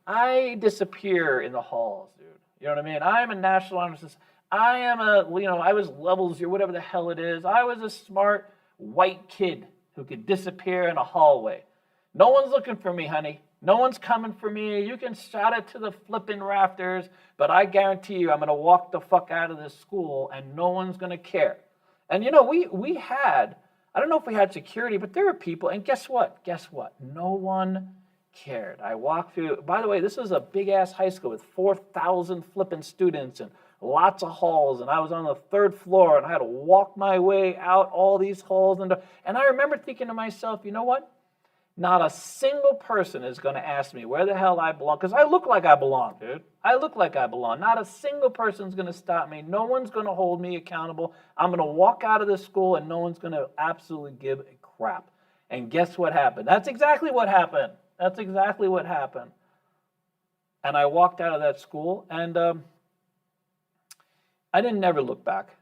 I disappear in the halls, dude. You know what I mean? I'm a National Honor Society. I was level 0, whatever the hell it is. I was a smart white kid who could disappear in a hallway. No one's looking for me, honey. No one's coming for me. You can shout it to the flipping rafters, but I guarantee you I'm going to walk the fuck out of this school and no one's going to care. And we had, I don't know if we had security, but there were people, and guess what? No one cared. I walked through, by the way, this was a big-ass high school with 4,000 flipping students and lots of halls, and I was on the 3rd floor, and I had to walk my way out all these halls. And I remember thinking to myself, you know what? Not a single person is going to ask me where the hell I belong, because I look like I belong, dude. I look like I belong. Not a single person's going to stop me. No one's going to hold me accountable. I'm going to walk out of this school, and no one's going to absolutely give a crap. And guess what happened? That's exactly what happened. And I walked out of that school, and I didn't never look back.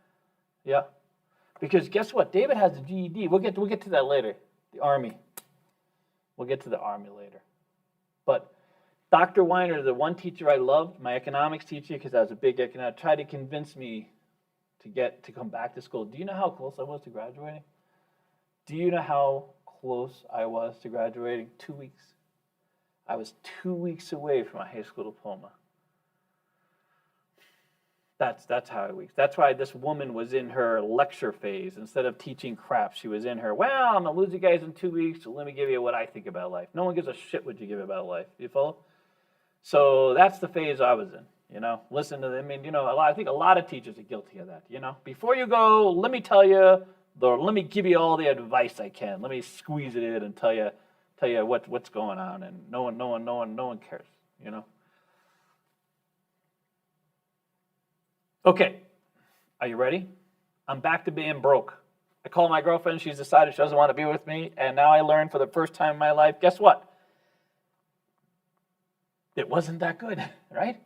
Yeah. Because guess what? David has a GED. We'll get to that later. The Army. We'll get to the Army later. But Dr. Weiner, the one teacher I loved, my economics teacher, because I was a big economic, tried to convince me to come back to school. Do you know how close I was to graduating? Do you know how close I was to graduating? 2 weeks. I was 2 weeks away from my high school diploma. That's how it works. That's why this woman was in her lecture phase. Instead of teaching crap, she was in her, well, I'm going to lose you guys in 2 weeks, so let me give you what I think about life. No one gives a shit what you give about life. You follow? So that's the phase I was in, Listen to them. I mean, I think a lot of teachers are guilty of that, Before you go, let me tell you, let me give you all the advice I can. Let me squeeze it in and tell you what's going on, and no one cares, Okay, are you ready? I'm back to being broke. I call my girlfriend. She's decided she doesn't want to be with me. And now I learned for the first time in my life, guess what? It wasn't that good, right?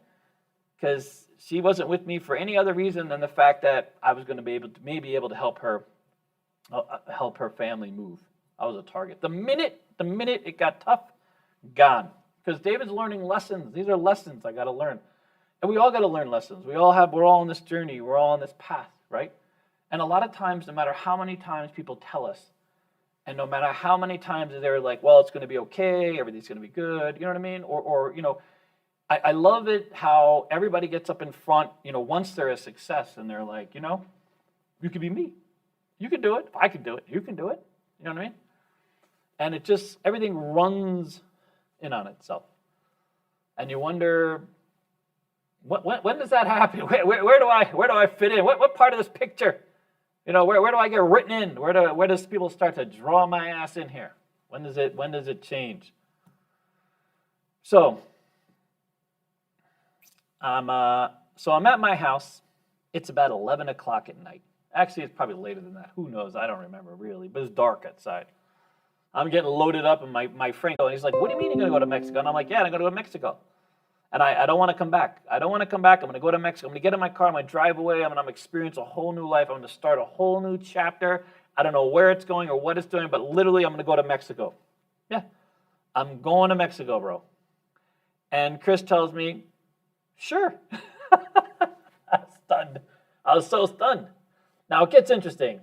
Because she wasn't with me for any other reason than the fact that I was going to be able to help her family move. I was a target. The minute it got tough, gone. Because David's learning lessons. These are lessons I got to learn. And we all got to learn lessons. We're all on this journey. We're all on this path, right? And a lot of times, no matter how many times people tell us, and no matter how many times they're like, well, it's going to be okay, everything's going to be good, you know what I mean? Or I love it how everybody gets up in front, once they're a success, and they're like, you could be me. You could do it. If I could do it, you can do it. You know what I mean? And it just, everything runs in on itself. And you wonder, when does that happen? Where do I fit in? What part of this picture? Where do I get written in? Where does people start to draw my ass in here? When does it change? So I'm at my house. It's about 11 o'clock at night. Actually, it's probably later than that. Who knows? I don't remember really, but it's dark outside. I'm getting loaded up, and my friend, and he's like, what do you mean you're going to go to Mexico? And I'm like, yeah, I'm going to go to Mexico. And I don't want to come back. I'm going to go to Mexico. I'm going to get in my car. I'm going to drive away. I'm going to experience a whole new life. I'm going to start a whole new chapter. I don't know where it's going or what it's doing, but literally I'm going to go to Mexico. Yeah, I'm going to Mexico, bro. And Chris tells me, Sure. I was stunned. I was so stunned. Now it gets interesting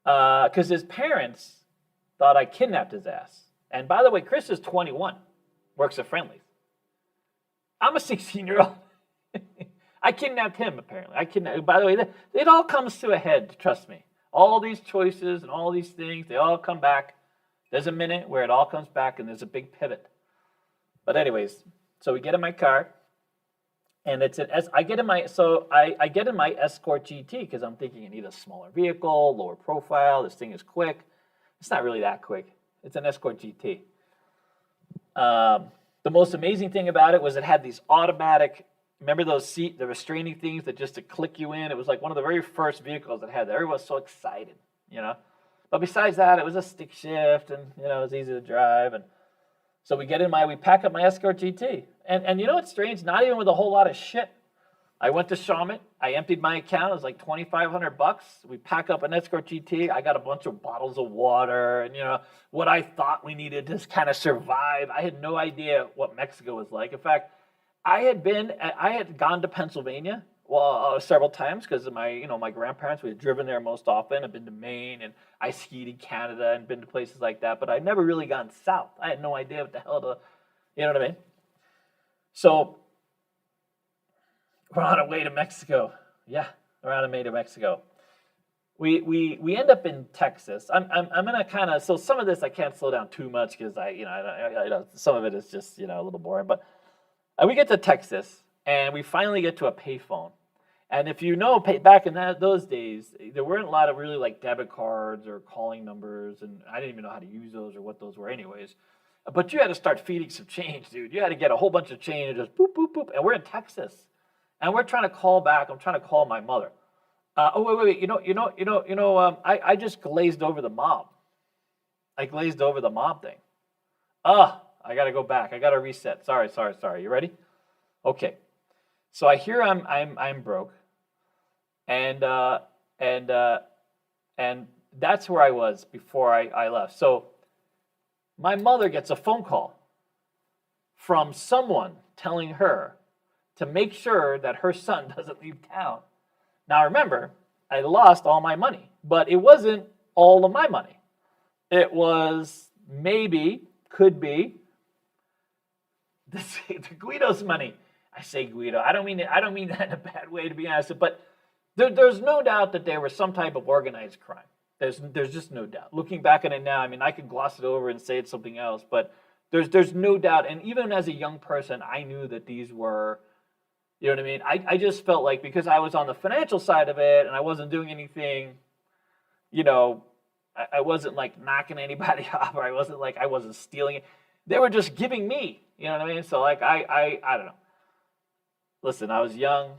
because his parents thought I kidnapped his ass. And by the way, Chris is 21, works at Friendly's. I'm a 16-year-old. I kidnapped him, apparently. By the way, it all comes to a head, trust me. All these choices and all these things, they all come back. There's a minute where it all comes back and there's a big pivot. But anyways, so we get in my car, and I get in my Escort GT because I'm thinking I need a smaller vehicle, lower profile. This thing is quick. It's not really that quick. It's an Escort GT. The most amazing thing about it was it had these automatic. Remember the restraining things that just to click you in? It was like one of the very first vehicles that had that. Everyone was so excited, you know. But besides that, it was a stick shift, and you know it was easy to drive. And so we pack up my Escort GT, and you know what's strange? Not even with a whole lot of shit. I went to Shawmut. I emptied my account. It was like $2,500. We pack up an Escort GT. I got a bunch of bottles of water, and you know what I thought we needed to kind of survive. I had no idea what Mexico was like. In fact, I had gone to Pennsylvania several times because of my grandparents. We had driven there most often. I've been to Maine, and I skied in Canada and been to places like that. But I'd never really gone south. I had no idea what the hell you know what I mean? So we're on our way to Mexico. Yeah, we're on our way to Mexico. We end up in Texas. I'm gonna kind of, so some of this I can't slow down too much because some of it is just a little boring. But we get to Texas and we finally get to a payphone. And if you know, back in those days, there weren't a lot of really like debit cards or calling numbers, and I didn't even know how to use those or what those were anyways. But you had to start feeding some change, dude. You had to get a whole bunch of change and just boop, boop, boop. And we're in Texas. And we're trying to call back. I'm trying to call my mother. Wait. I just glazed over the mob. I glazed over the mob thing. I got to go back. I got to reset. Sorry. You ready? Okay. So I hear I'm broke. And that's where I was before I left. So my mother gets a phone call from someone telling her to make sure that her son doesn't leave town. Now remember, I lost all my money, but it wasn't all of my money. It was could be the Guido's money. I say Guido. I don't mean that in a bad way, to be honest. But there's no doubt that there was some type of organized crime. There's just no doubt. Looking back on it now, I mean, I could gloss it over and say it's something else, but there's no doubt. And even as a young person, I knew that these were, you know what I mean? I just felt like because I was on the financial side of it and I wasn't doing anything, I wasn't like knocking anybody off, or I wasn't stealing it. They were just giving me, you know what I mean? So like I don't know. Listen, I was young,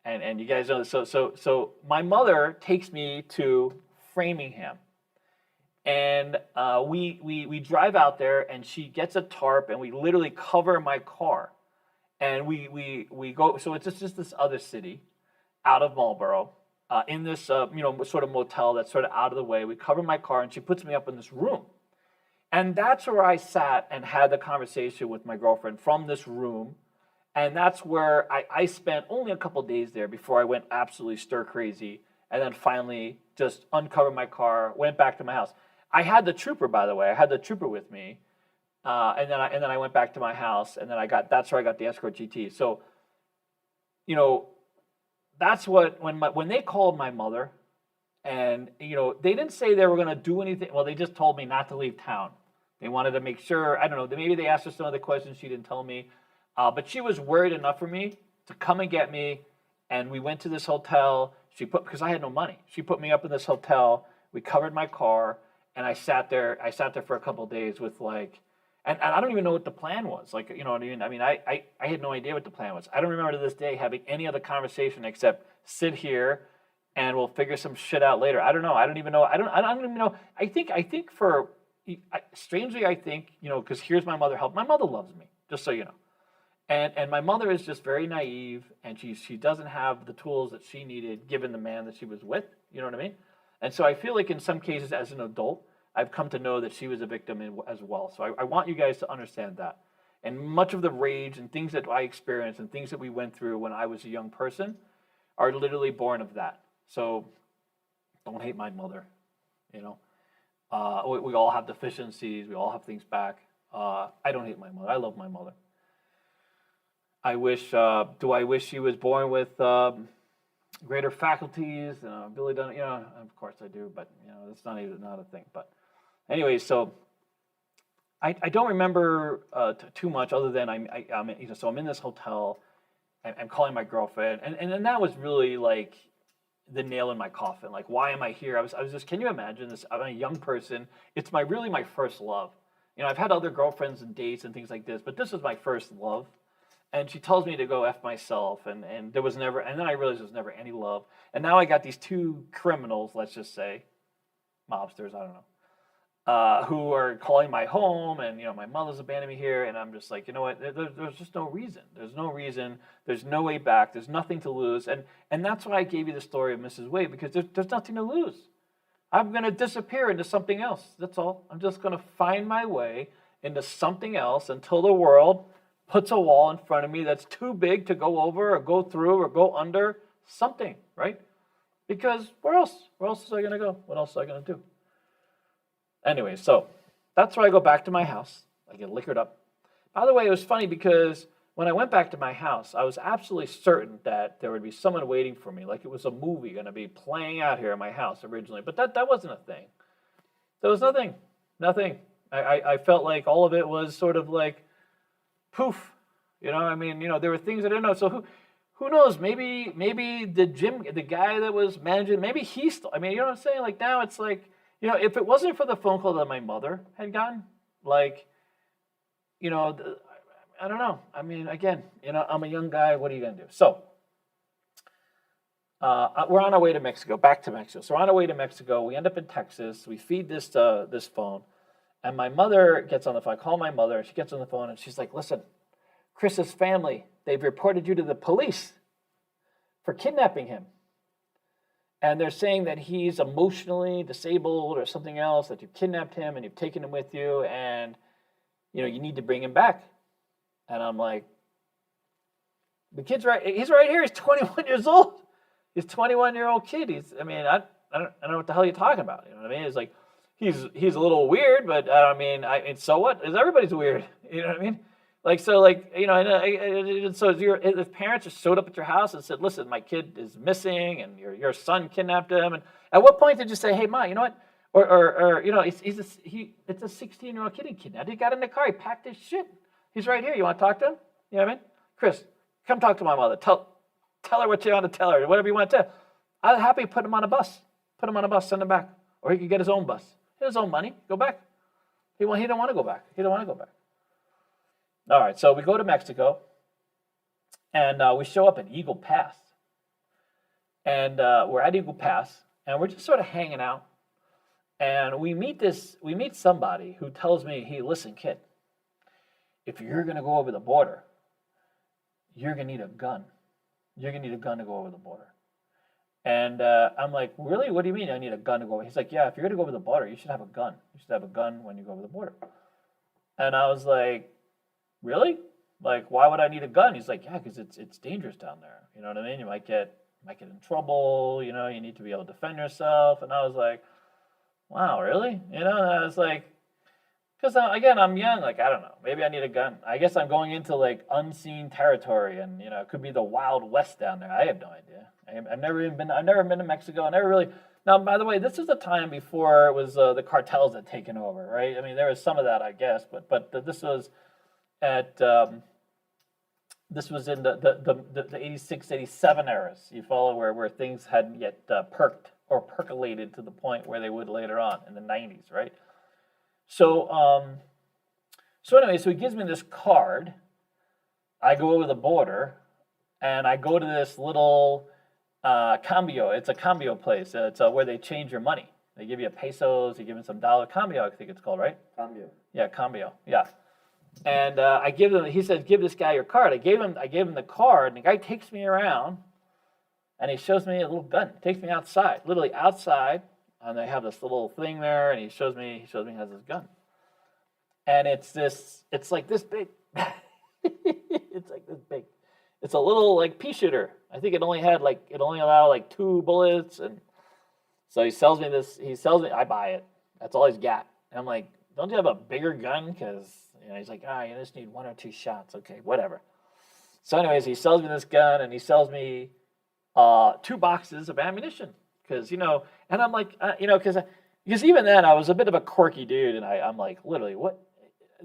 and you guys know this. So my mother takes me to Framingham, and we drive out there, and she gets a tarp, and we literally cover my car, and we go. So it's just this other city, out of Marlboro, in this sort of motel that's sort of out of the way. We cover my car, and she puts me up in this room, and that's where I sat and had the conversation with my girlfriend from this room. And that's where I spent only a couple days there before I went absolutely stir crazy, and then finally just uncovered my car, went back to my house. I had the trooper, by the way. I had the trooper with me, and then I went back to my house, and then that's where I got the Escort GT. So, that's when they called my mother, and they didn't say they were going to do anything. Well, they just told me not to leave town. They wanted to make sure. I don't know. Maybe they asked her some other questions she didn't tell me. But she was worried enough for me to come and get me, and we went to this hotel. Because I had no money. She put me up in this hotel. We covered my car, and I sat there for a couple of days with and I don't even know what the plan was. Like, you know what I mean? I mean, I had no idea what the plan was. I don't remember to this day having any other conversation except sit here, and we'll figure some shit out later. I don't know. I don't even know. I don't even know. Strangely, I think, because here's my mother help. My mother loves me, just so you know. And my mother is just very naive, and she doesn't have the tools that she needed given the man that she was with. You know what I mean? And so I feel like in some cases as an adult, I've come to know that she was a victim as well. So I want you guys to understand that. And much of the rage and things that I experienced and things that we went through when I was a young person are literally born of that. So don't hate my mother, you know. We all have deficiencies. We all have things back. I don't hate my mother. I love my mother. I wish, do I wish she was born with greater faculties and ability to, of course I do, but, that's not a thing. But anyway, so I don't remember too much other than so I'm in this hotel, I'm calling my girlfriend, and that was really like the nail in my coffin. Like, why am I here? I was just, can you imagine this? I'm a young person. It's really my first love. I've had other girlfriends and dates and things like this, but this was my first love. And she tells me to go F myself, and there was never, and then I realized there was never any love. And now I got these two criminals, let's just say, mobsters, I don't know, who are calling my home, and, my mother's abandoned me here, and I'm just like, you know what, there's just no reason. There's no reason. There's no way back. There's nothing to lose. And that's why I gave you the story of Mrs. Wade, because there's nothing to lose. I'm going to disappear into something else. That's all. I'm just going to find my way into something else until the world puts a wall in front of me that's too big to go over or go through or go under something, right? Because where else? Where else is I going to go? What else is I going to do? Anyway, so that's where I go back to my house. I get liquored up. By the way, it was funny because when I went back to my house, I was absolutely certain that there would be someone waiting for me, like it was a movie going to be playing out here in my house originally. But that wasn't a thing. There was nothing. I felt like all of it was sort of like, poof, there were things I didn't know. So who knows? Maybe the guy that was managing, maybe he still. You know what I'm saying? Like now, it's like, if it wasn't for the phone call that my mother had gotten, like, I don't know. Again, I'm a young guy. What are you gonna do? So we're on our way to Mexico, back to Mexico. So we're on our way to Mexico. We end up in Texas. We feed this phone. And my mother gets on the phone. I call my mother, and she gets on the phone, and she's like, listen, Chris's family, they've reported you to the police for kidnapping him. And they're saying that he's emotionally disabled or something else, that you've kidnapped him and you've taken him with you, and, you need to bring him back. And I'm like, the kid's right. He's right here. He's 21 years old. He's a 21-year-old kid. I don't know what the hell you're talking about. You know what I mean? It's like, he's a little weird, but so what? Everybody's weird. You know what I mean? Like, so, like, so if parents just showed up at your house and said, listen, my kid is missing and your son kidnapped him. And at what point did you say, hey, Ma, you know what? Or it's a 16-year-old kid he kidnapped. He got in the car. He packed his shit. He's right here. You want to talk to him? You know what I mean? Chris, come talk to my mother. Tell her what you want to tell her, whatever you want to tell. I'm happy to put him on a bus. Send him back. Or he could get his own bus. His own money, go back. He don't want to go back. All right, so we go to Mexico, and we show up at Eagle Pass. And we're at Eagle Pass, and we're just sort of hanging out. And we meet somebody who tells me, hey, listen, kid, if you're going to go over the border, you're going to need a gun. You're going to need a gun to go over the border. And I'm like, really? What do you mean I need a gun to go over? He's like, yeah, if you're going to go over the border, you should have a gun. You should have a gun when you go over the border. And I was like, really? Like, why would I need a gun? He's like, yeah, because it's dangerous down there. You know what I mean? You might get in trouble. You need to be able to defend yourself. And I was like, wow, really? And I was like, because, again, I'm young. Like, I don't know. Maybe I need a gun. I guess I'm going into, like, unseen territory. And, it could be the Wild West down there. I have no idea. I've never been to Mexico. I never really. Now, by the way, this is the time before it was the cartels had taken over, right? There was some of that, I guess, but this was this was in the 86, 87 eras. You follow where things hadn't yet perked or percolated to the point where they would later on in the 90s, right? So anyway, so he gives me this card. I go over the border, and I go to this little cambio. It's a cambio place. It's where they change your money. They give you pesos. They give you some dollar. Cambio, I think it's called, right? Cambio. Yeah, cambio. Yeah. And I give them. He said, "Give this guy your card." I gave him the card, and the guy takes me around, and he shows me a little gun. He takes me outside, literally outside, and they have this little thing there, and he shows me he has this gun. and it's like this big. It's like this big. It's a little like pea shooter. I think it only allowed like 2 bullets, and so he sells me this. I buy it. That's all he's got. And I'm like, don't you have a bigger gun? Because he's like, you just need 1 or 2 shots. Okay, whatever. So anyways, he sells me this gun, and he sells me 2 boxes of ammunition. Because and I'm like, because even then I was a bit of a quirky dude, and I'm like, literally, what?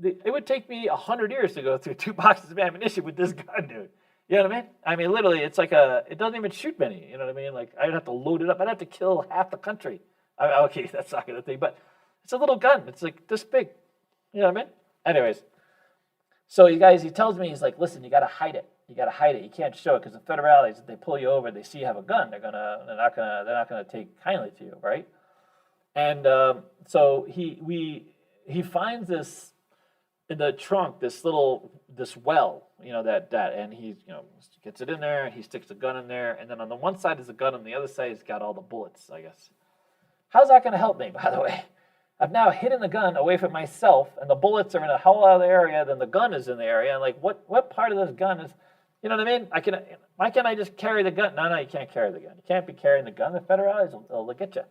It would take me 100 years to go through 2 boxes of ammunition with this gun, dude. You know what I mean? I mean, literally, it's like it doesn't even shoot many. You know what I mean? Like, I'd have to load it up. I'd have to kill half the country. Okay, that's not going to thing, but it's a little gun. It's like this big. You know what I mean? Anyways, so he tells me, he's like, listen, you got to hide it. You got to hide it. You can't show it because the federales, if they pull you over, they see you have a gun. They're not gonna take kindly to you, right? And so he finds this in the trunk, this well, and he gets it in there, and he sticks the gun in there, and then on the one side is the gun, on the other side he's got all the bullets, I guess. How's that going to help me, by the way? I've now hidden the gun away from myself, and the bullets are in a whole other area than the gun is in the area. And like, what part of this gun is, you know what I mean? Why can't I just carry the gun? No, you can't carry the gun. You can't be carrying the gun. The federales will look at you.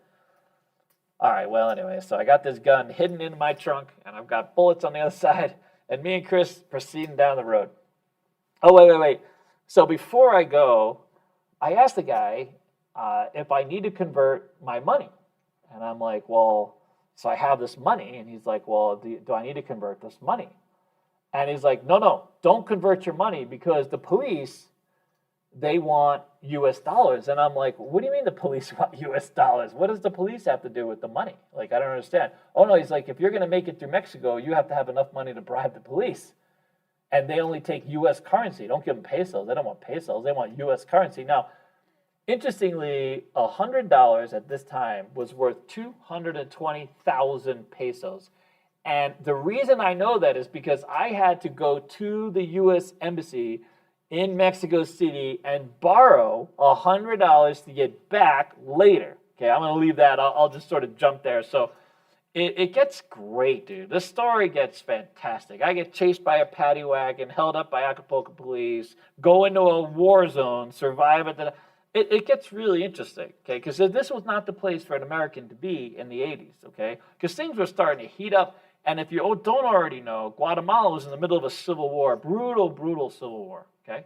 All right, well, anyway, so I got this gun hidden in my trunk, and I've got bullets on the other side, and me and Chris proceeding down the road. Oh, wait. So before I go, I asked the guy if I need to convert my money. And I'm like, well, so I have this money. And he's like, well, do I need to convert this money? And he's like, no, don't convert your money because the police, they want U.S. dollars. And I'm like, what do you mean the police want U.S. dollars? What does the police have to do with the money? Like, I don't understand. Oh, no, he's like, if you're going to make it through Mexico, you have to have enough money to bribe the police. And they only take U.S. currency. Don't give them pesos. They don't want pesos. They want U.S. currency. Now, interestingly, $100 at this time was worth 220,000 pesos. And the reason I know that is because I had to go to the U.S. Embassy in Mexico City and borrow $100 to get back later. Okay, I'm going to leave that. I'll just sort of jump there. So it gets great, dude. The story gets fantastic. I get chased by a paddy wagon, held up by Acapulco police, go into a war zone, survive at the... It gets really interesting, okay? Because this was not the place for an American to be in the 80s, okay? Because things were starting to heat up. And if you don't already know, Guatemala was in the middle of a civil war, brutal, brutal civil war, okay?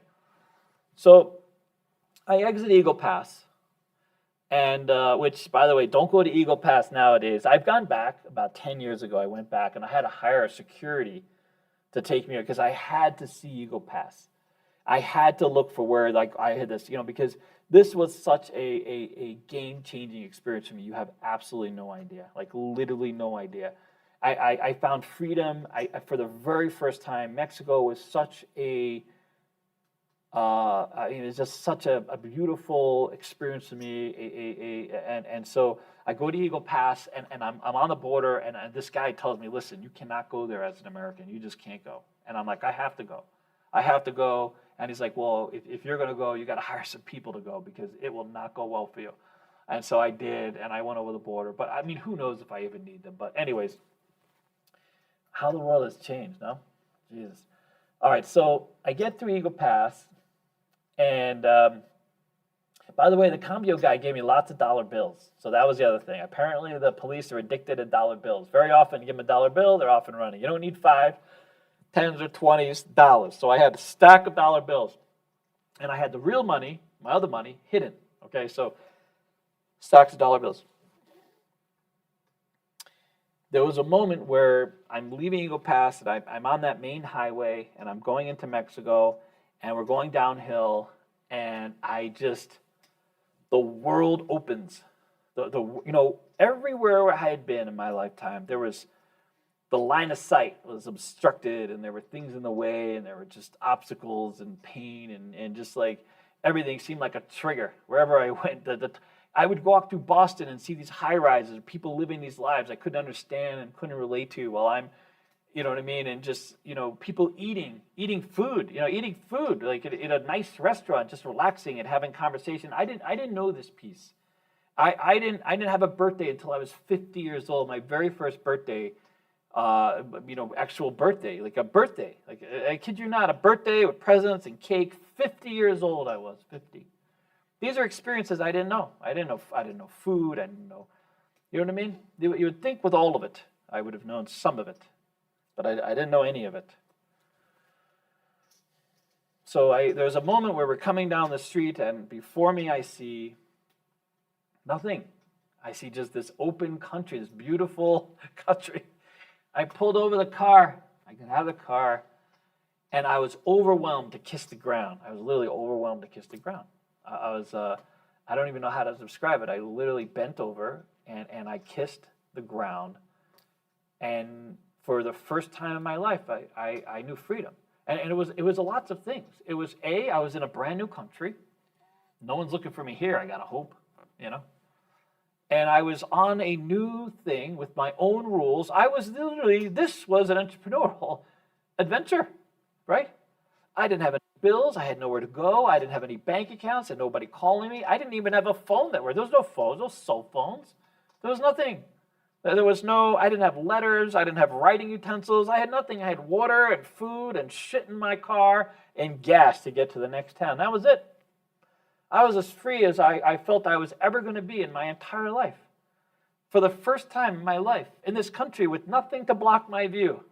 So I exit Eagle Pass, and which, by the way, don't go to Eagle Pass nowadays. I've gone back about 10 years ago. I went back, and I had to hire a security to take me because I had to see Eagle Pass. I had to look for where, like, I had this, because this was such a game-changing experience for me. You have absolutely no idea, like literally no idea. I found freedom. For the very first time, Mexico was such a, it's just such a beautiful experience to me. And so I go to Eagle Pass, and I'm on the border, and this guy tells me, listen, you cannot go there as an American. You just can't go. And I'm like, I have to go. I have to go. And he's like, well, if you're going to go, you got to hire some people to go because it will not go well for you. And so I did, and I went over the border. But, I mean, who knows if I even need them. But anyways, how the world has changed, no? Jesus. All right, so I get through Eagle Pass. And, by the way, the Cambio guy gave me lots of dollar bills. So that was the other thing. Apparently, the police are addicted to dollar bills. Very often, you give them a dollar bill, they're off and running. You don't need 5, 10s or 20s, dollars. So I had a stack of dollar bills. And I had the real money, my other money, hidden. Okay, so stacks of dollar bills. There was a moment where I'm leaving Eagle Pass, and I'm on that main highway, and I'm going into Mexico, and we're going downhill, and the world opens. Everywhere I had been in my lifetime, there was the line of sight was obstructed, and there were things in the way, and there were just obstacles and pain, and just like everything seemed like a trigger. Wherever I went, I would walk through Boston and see these high rises, people living these lives I couldn't understand and couldn't relate to while I'm, you know what I mean, and just, people eating food, like in a nice restaurant, just relaxing and having conversation. I didn't know this piece. I didn't have a birthday until I was 50 years old. My very first birthday Actual birthday, like a birthday. Like I kid you not, a birthday with presents and cake. 50 years old I was, 50. These are experiences I didn't know. I didn't know food. I didn't know, you know what I mean? You would think with all of it, I would have known some of it, but I didn't know any of it. So there's a moment where we're coming down the street, and before me I see nothing. I see just this open country, this beautiful country. I pulled over the car. I got out of the car, and I was overwhelmed to kiss the ground. I was literally overwhelmed to kiss the ground. I don't even know how to describe it. I literally bent over, and I kissed the ground. And for the first time in my life, I knew freedom. And it was lots of things. It was, I was in a brand new country. No one's looking for me here, I gotta hope, And I was on a new thing with my own rules. This was an entrepreneurial adventure, right? I didn't have any bills. I had nowhere to go. I didn't have any bank accounts and nobody calling me. I didn't even have a phone network. There was no phones, no cell phones. There was nothing. I didn't have letters. I didn't have writing utensils. I had nothing. I had water and food and shit in my car and gas to get to the next town. That was it. I was as free as I felt I was ever going to be in my entire life. For the first time in my life, in this country with nothing to block my view.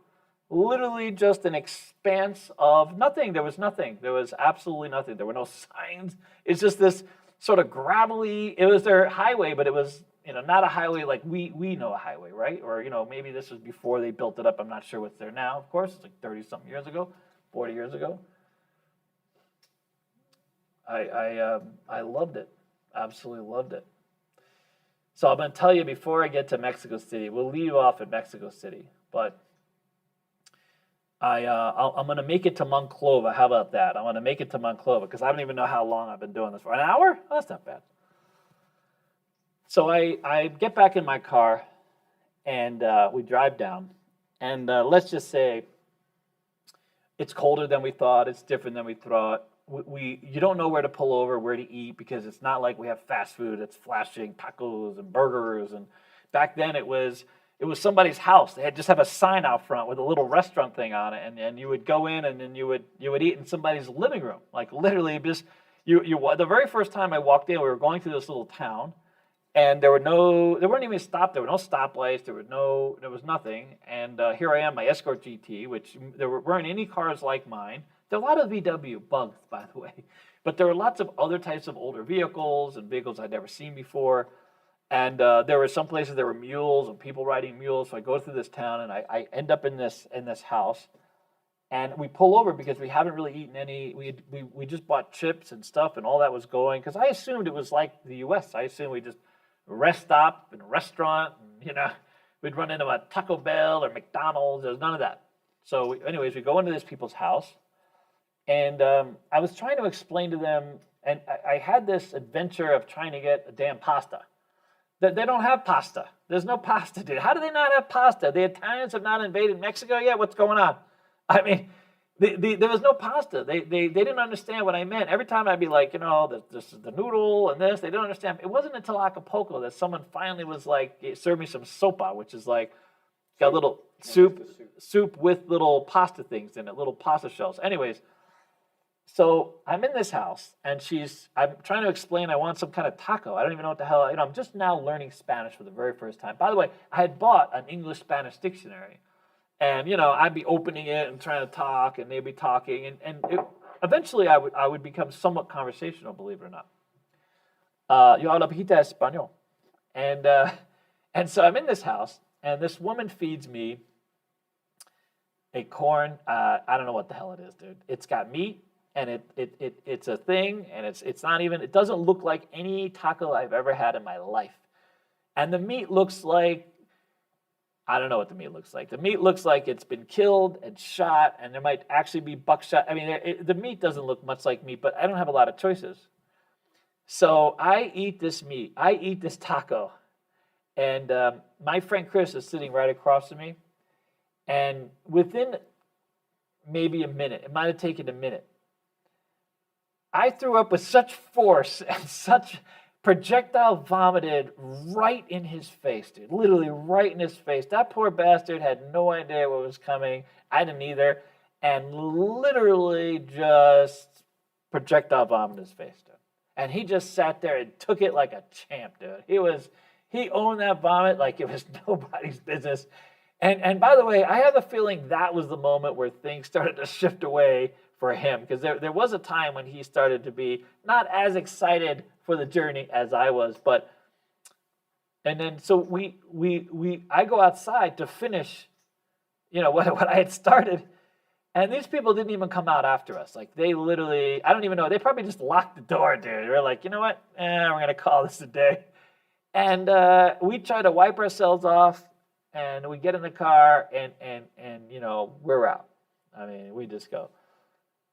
Literally just an expanse of nothing. There was nothing. There was absolutely nothing. There were no signs. It's just this sort of gravelly, it was their highway, but it was, not a highway like we know a highway, right? Or, maybe this was before they built it up. I'm not sure what's there now, of course. It's like 30-something years ago, 40 years ago. I loved it. Absolutely loved it. So I'm going to tell you before I get to Mexico City, we'll leave off at Mexico City, but I'm going to make it to Monclova. How about that? I want to make it to Monclova because I don't even know how long I've been doing this for. An hour? Oh, that's not bad. So I get back in my car, and we drive down. And let's just say it's colder than we thought. It's different than we thought. You don't know where to pull over, where to eat, because it's not like we have fast food. It's flashing tacos and burgers. And back then it was somebody's house. They just have a sign out front with a little restaurant thing on it, and you would go in and then you would eat in somebody's living room. Like literally, just the very first time I walked in, we were going through this little town, and there weren't even there were no stoplights. There was nothing. And here I am, my Escort GT, which there weren't any cars like mine. There are a lot of VW bugs, by the way, but there were lots of other types of older vehicles and vehicles I'd never seen before. And there were some places there were mules and people riding mules. So I go through this town and I end up in this house, and we pull over because we haven't really eaten any. We just bought chips and stuff, and all that was going because I assumed it was like the U.S. I assumed we just rest stop and restaurant, and we'd run into a Taco Bell or McDonald's. There's none of that. So anyways, we go into this people's house. And I was trying to explain to them, and I had this adventure of trying to get a damn pasta. They don't have pasta. There's no pasta, dude. How do they not have pasta? The Italians have not invaded Mexico yet? What's going on? I mean, there was no pasta. They didn't understand what I meant. Every time I'd be like, this is the noodle and this. They didn't understand. It wasn't until Acapulco that someone finally was like, served me some sopa, which is like got little soup with little pasta things in it, little pasta shells. Anyways. So I'm in this house, and I'm trying to explain I want some kind of taco. I don't even know what the hell, I'm just now learning Spanish for the very first time. By the way, I had bought an English-Spanish dictionary, and, I'd be opening it and trying to talk, and they'd be talking, and eventually I would become somewhat conversational, believe it or not. Yo hablo poquito español. And so I'm in this house, and this woman feeds me a corn, I don't know what the hell it is, dude. It's got meat. And it's a thing, and it's not even, it doesn't look like any taco I've ever had in my life. And the meat looks like, I don't know what the meat looks like. The meat looks like it's been killed and shot, and there might actually be buckshot. I mean, the meat doesn't look much like meat, but I don't have a lot of choices. So I eat this meat. I eat this taco. And my friend Chris is sitting right across from me. And within maybe a minute, it might have taken a minute, I threw up with such force and such projectile vomited right in his face, dude. Literally right in his face. That poor bastard had no idea what was coming. I didn't either. And literally just projectile vomited his face, dude. And he just sat there and took it like a champ, dude. He owned that vomit like it was nobody's business. And by the way, I have a feeling that was the moment where things started to shift away for him, because there was a time when he started to be not as excited for the journey as I was. But and then so I go outside to finish, what I had started, and these people didn't even come out after us. Like, they literally, I don't even know, they probably just locked the door, dude. We're like, you know what? We're gonna call this a day. And we try to wipe ourselves off, and we get in the car, and we're out. I mean, we just go.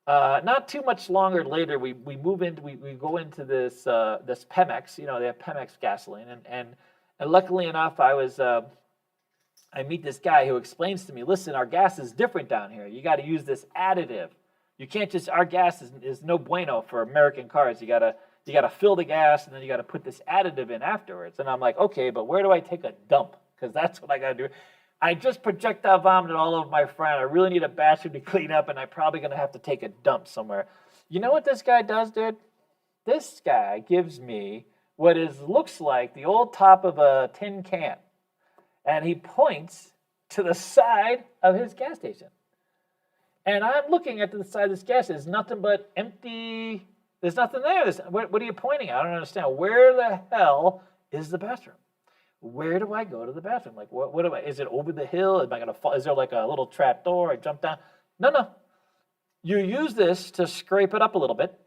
Not too much longer later, we move into we go into this Pemex. They have Pemex gasoline, and luckily enough, I meet this guy who explains to me, listen, our gas is different down here. You got to use this additive. You can't just, our gas is no bueno for American cars. You gotta fill the gas, and then you gotta put this additive in afterwards. And I'm like, okay, but where do I take a dump? Because that's what I gotta do. I just projectile vomited all over my friend. I really need a bathroom to clean up, and I'm probably gonna have to take a dump somewhere. You know what this guy does, dude? This guy gives me what looks like the old top of a tin can. And he points to the side of his gas station. And I'm looking at the side of this gas station. There's nothing but empty. There's nothing there. What are you pointing at? I don't understand. Where the hell is the bathroom? Where do I go to the bathroom? Like, what do I? Is it over the hill? Am I gonna fall? Is there like a little trap door? I jump down? No. You use this to scrape it up a little bit,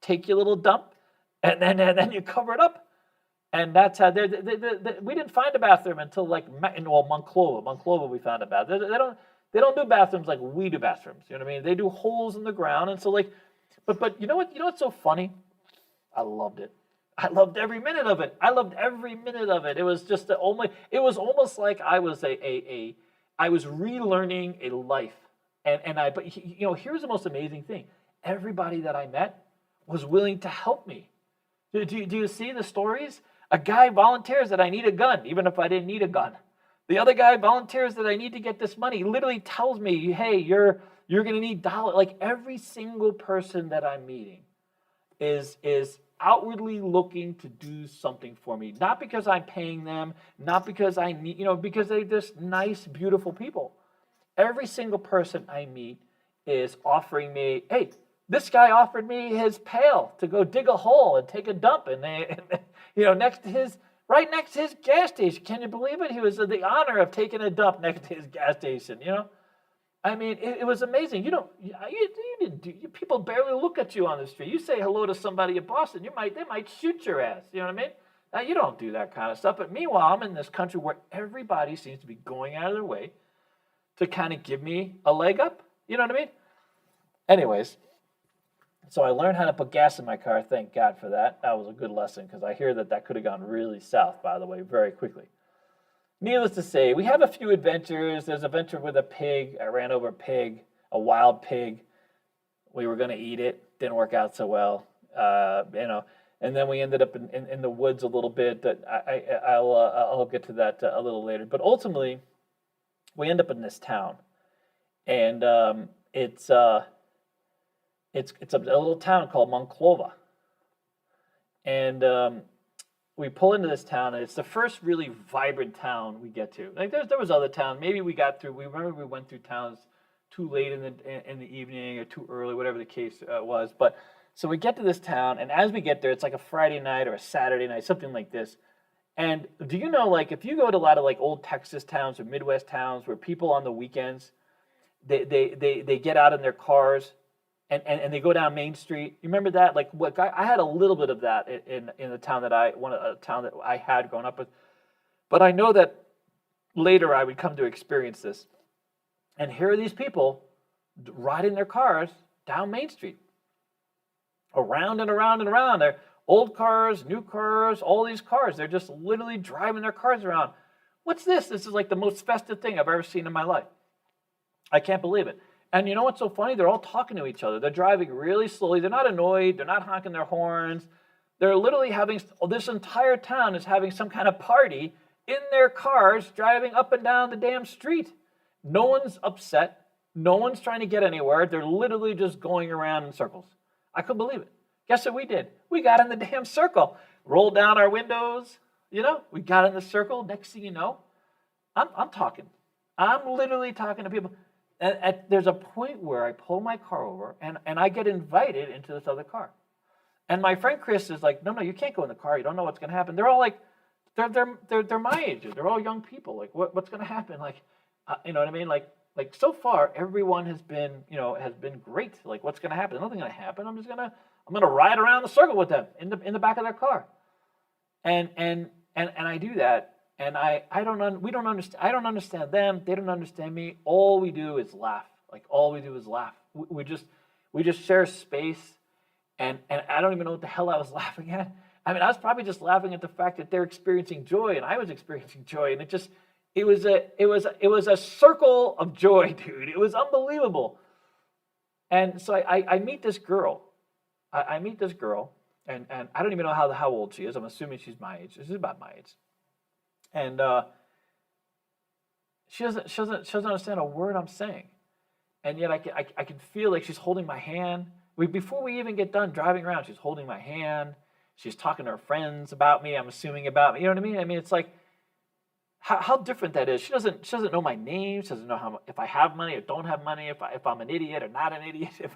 take your little dump, and then you cover it up. And that's how we didn't find a bathroom until Monclova. Monclova, we found a bathroom. They don't do bathrooms like we do bathrooms. You know what I mean? They do holes in the ground, and so but you know what? You know what's so funny? I loved it. I loved every minute of it. It was just it was almost like I was I was relearning a life. But here's the most amazing thing. Everybody that I met was willing to help me. Do you see the stories? A guy volunteers that I need a gun, even if I didn't need a gun. The other guy volunteers that I need to get this money. He literally tells me, hey, you're going to need dollars. Like, every single person that I'm meeting is outwardly looking to do something for me. Not because I'm paying them, not because I need, because they're just nice, beautiful people. Every single person I meet is offering me, hey, this guy offered me his pail to go dig a hole and take a dump, and right next to his gas station. Can you believe it? He was the honor of taking a dump next to his gas station. I mean, it was amazing. People barely look at you on the street. You say hello to somebody in Boston, they might shoot your ass. You know what I mean? Now, you don't do that kind of stuff. But meanwhile, I'm in this country where everybody seems to be going out of their way to kind of give me a leg up. You know what I mean? Anyways. So I learned how to put gas in my car. Thank God for that. That was a good lesson, because I hear that could have gone really south, by the way, very quickly. Needless to say, we have a few adventures. There's a venture with a pig. I ran over a pig, a wild pig. We were going to eat it. Didn't work out so well. And then we ended up in the woods a little bit. I'll get to that a little later. But ultimately, we end up in this town. And it's a little town called Monclova. And we pull into this town, and it's the first really vibrant town we get to. Like, there was other towns. Maybe we went through towns too late in the evening or too early, whatever the case was. But so we get to this town, and as we get there, it's like a Friday night or a Saturday night, something like this. And do you know, like, if you go to a lot of like old Texas towns or Midwest towns where people on the weekends, they get out in their cars and they go down Main Street. You remember that? Like, I had a little bit of that in the town that I had grown up with. But I know that later I would come to experience this. And here are these people riding their cars down Main Street. Around and around and around. They're old cars, new cars, all these cars. They're just literally driving their cars around. What's this? This is like the most festive thing I've ever seen in my life. I can't believe it. And you know what's so funny? They're all talking to each other. They're driving really slowly. They're not annoyed. They're not honking their horns. They're literally having, this entire town is having some kind of party in their cars driving up and down the damn street. No one's upset. No one's trying to get anywhere. They're literally just going around in circles. I couldn't believe it. Guess what we did? We got in the damn circle, rolled down our windows, we got in the circle. Next thing you know, I'm talking. I'm literally talking to people. And there's a point where I pull my car over and I get invited into this other car. And my friend Chris is like, no, you can't go in the car. You don't know what's going to happen. They're all like, they're my age. They're all young people. Like, what's going to happen? Like, you know what I mean? Like so far, everyone has been great. Like, what's going to happen? Nothing's going to happen. I'm going to ride around the circle with them in the back of their car. And I do that. And we don't understand. I don't understand them. They don't understand me. All we do is laugh. Like, all we do is laugh. We just share space. And I don't even know what the hell I was laughing at. I mean, I was probably just laughing at the fact that they're experiencing joy and I was experiencing joy. And it was a circle of joy, dude. It was unbelievable. And so I meet this girl. I meet this girl, and I don't even know how old she is. I'm assuming she's my age. She's about my age. And she doesn't understand a word I'm saying. And yet I can feel like she's holding my hand. Before we even get done driving around, she's holding my hand. She's talking to her friends about me. I'm assuming about me. You know what I mean? I mean, it's like how different that is. She doesn't know my name. She doesn't know if I have money or don't have money. If I'm an idiot or not an idiot. You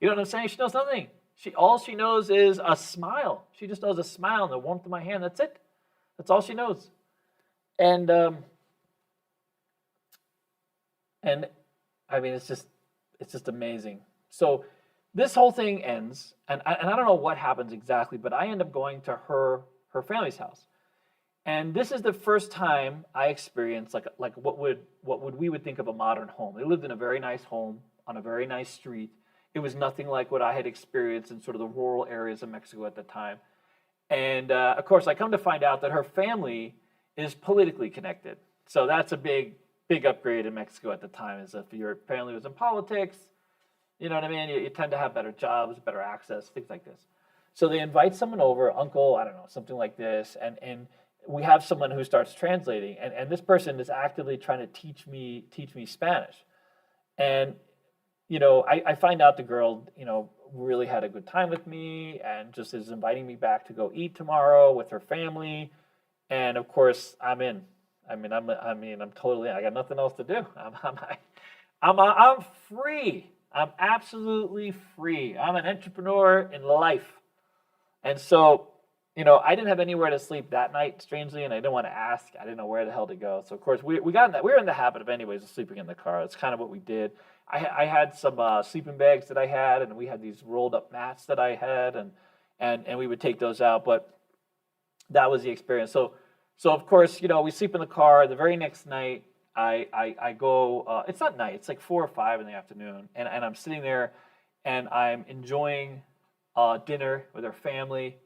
know what I'm saying? She knows nothing. All she knows is a smile. She just knows a smile and the warmth of my hand. That's it. That's all she knows. And I mean, it's just amazing. So this whole thing ends, and I don't know what happens exactly, but I end up going to her family's house. And this is the first time I experienced like what we would think of a modern home. They lived in a very nice home on a very nice street. It was nothing like what I had experienced in sort of the rural areas of Mexico at the time. And of course, I come to find out that her family is politically connected. So that's a big upgrade in Mexico at the time, is if your family was in politics, you know what I mean? You tend to have better jobs, better access, things like this. So they invite someone over, uncle, I don't know, something like this, and we have someone who starts translating, and this person is actively trying to teach me Spanish. And I find out the girl, really had a good time with me and just is inviting me back to go eat tomorrow with her family. And of course, I'm in. I'm totally in. I got nothing else to do. I'm free. I'm absolutely free. I'm an entrepreneur in life. And so, I didn't have anywhere to sleep that night, strangely, and I didn't want to ask. I didn't know where the hell to go. So of course, we were in the habit of anyways of sleeping in the car. That's kind of what we did. I had some sleeping bags that I had, and we had these rolled up mats that I had, and we would take those out. But that was the experience. So of course, we sleep in the car. The very next night, I go. It's not night. It's like 4 or 5 in the afternoon, and I'm sitting there, and I'm enjoying dinner with her family.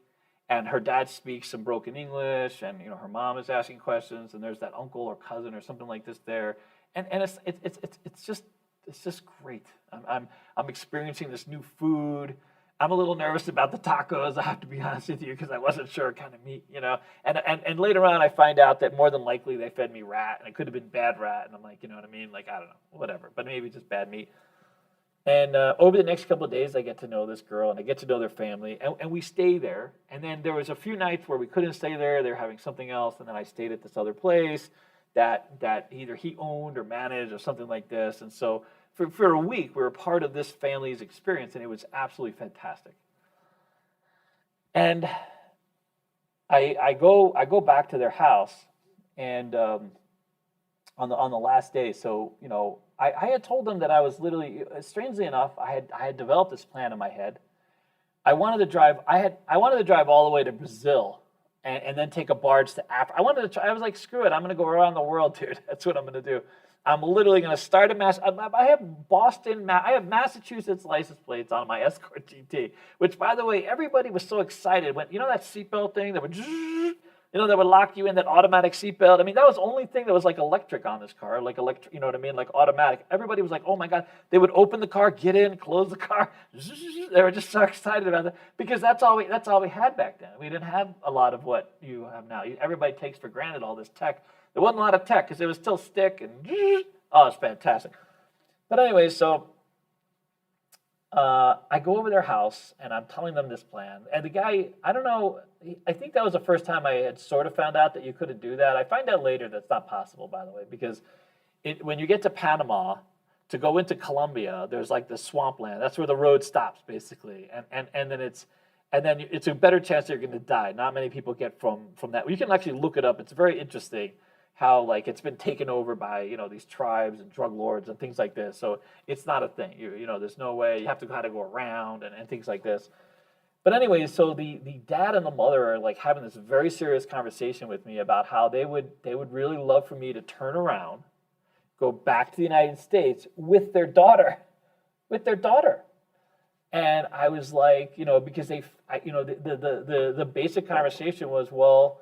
And her dad speaks some broken English, and her mom is asking questions, and there's that uncle or cousin or something like this there, and it's just great. I'm experiencing this new food. I'm a little nervous about the tacos, I have to be honest with you, because I wasn't sure what kind of meat, And later on, I find out that more than likely they fed me rat, and it could have been bad rat, and I'm like, you know what I mean? Like, I don't know, whatever, but maybe just bad meat. And over the next couple of days, I get to know this girl, and I get to know their family, and we stay there. And then there was a few nights where we couldn't stay there. They were having something else, and then I stayed at this other place that either he owned or managed or something like this. And so for a week, we were part of this family's experience, and it was absolutely fantastic. And I go back to their house, and on the last day, so I had told them that I was literally, strangely enough, I had developed this plan in my head. I wanted to drive all the way to Brazil and then take a barge to Africa. I was like, screw it, I'm going to go around the world, dude. That's what I'm going to do. I'm literally going to start I have Massachusetts license plates on my Escort GT, which, by the way, everybody was so excited when, that seatbelt thing that would, that would lock you in, that automatic seatbelt. I mean, that was the only thing that was like electric on this car, like electric, you know what I mean, like automatic. Everybody was like, oh my God. They would open the car, get in, close the car. They were just so excited about that because that's all we had back then. We didn't have a lot of what you have now. Everybody takes for granted all this tech. There wasn't a lot of tech because it was still stick and oh, it's fantastic. But anyway, so I go over their house and I'm telling them this plan. And the guy, I don't know, I think that was the first time I had sort of found out that you couldn't do that. I find out later that's not possible, by the way, because when you get to Panama, to go into Colombia, there's like the swampland. That's where the road stops, basically. And then it's a better chance that you're going to die. Not many people get from that. You can actually look it up. It's very interesting how like it's been taken over by these tribes and drug lords and things like this. So it's not a thing. There's no way. You have to kind of go around and things like this. But anyway, so the dad and the mother are like having this very serious conversation with me about how they would really love for me to turn around, go back to the United States with their daughter. And I was like, because the basic conversation was, well,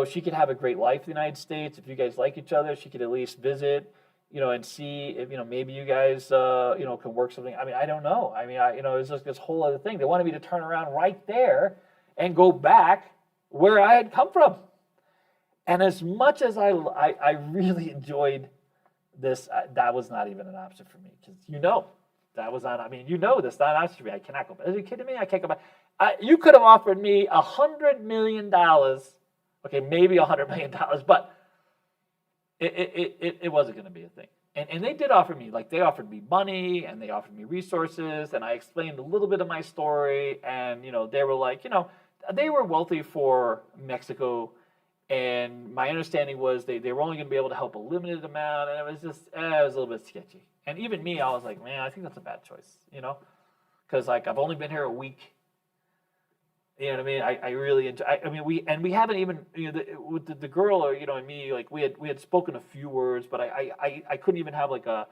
she could have a great life in the United States. If you guys like each other, she could at least visit, and see if, maybe you guys, can work something. I mean, I don't know. I mean, it was just this whole other thing. They wanted me to turn around right there and go back where I had come from. And as much as I really enjoyed this, that was not even an option for me because, that was not, that's not an option for me. I cannot go back. Are you kidding me? I can't go back. You could have offered me $100 million. Okay, maybe $100 million, but it wasn't going to be a thing. And they did offer me, they offered me money and they offered me resources, and I explained a little bit of my story, and they were like, they were wealthy for Mexico, and my understanding was they were only going to be able to help a limited amount, and it was just it was a little bit sketchy. And even me, I was like, man, I think that's a bad choice, because I've only been here a week. You know what I mean? I really enjoy. We haven't even with the girl and me, we had spoken a few words, but I couldn't even have a you know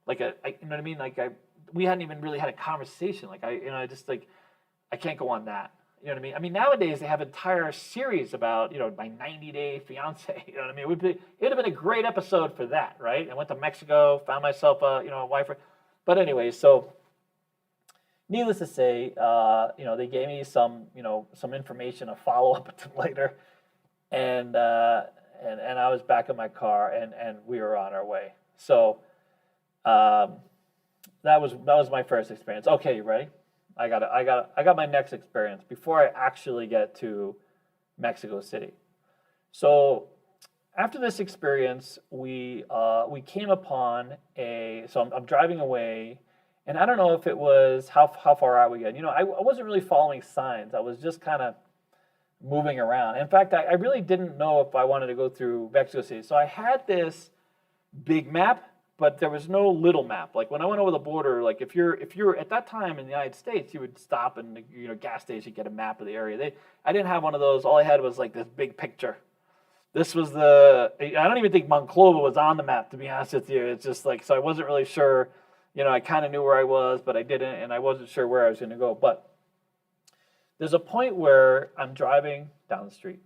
what I mean? We hadn't even really had a conversation. I can't go on that. You know what I mean? I mean, nowadays they have entire series about my 90-day fiance. You know what I mean? It'd have been a great episode for that, right? I went to Mexico, found myself a wife. But anyway, so. Needless to say, they gave me some information, a follow-up later, and I was back in my car, and we were on our way. So that was my first experience. Okay, you ready? I got my next experience before I actually get to Mexico City. So after this experience, we came upon so I'm driving away. And I don't know if it was how far out we got. I wasn't really following signs. I was just kind of moving around. In fact, I really didn't know if I wanted to go through Mexico City. So I had this big map, but there was no little map. Like when I went over the border, if you're at that time in the United States, you would stop in the gas station, get a map of the area. I didn't have one of those. All I had was this big picture. This was I don't even think Monclova was on the map, to be honest with you. It's just so I wasn't really sure. I kind of knew where I was, but I didn't, and I wasn't sure where I was going to go. But there's a point where I'm driving down the street,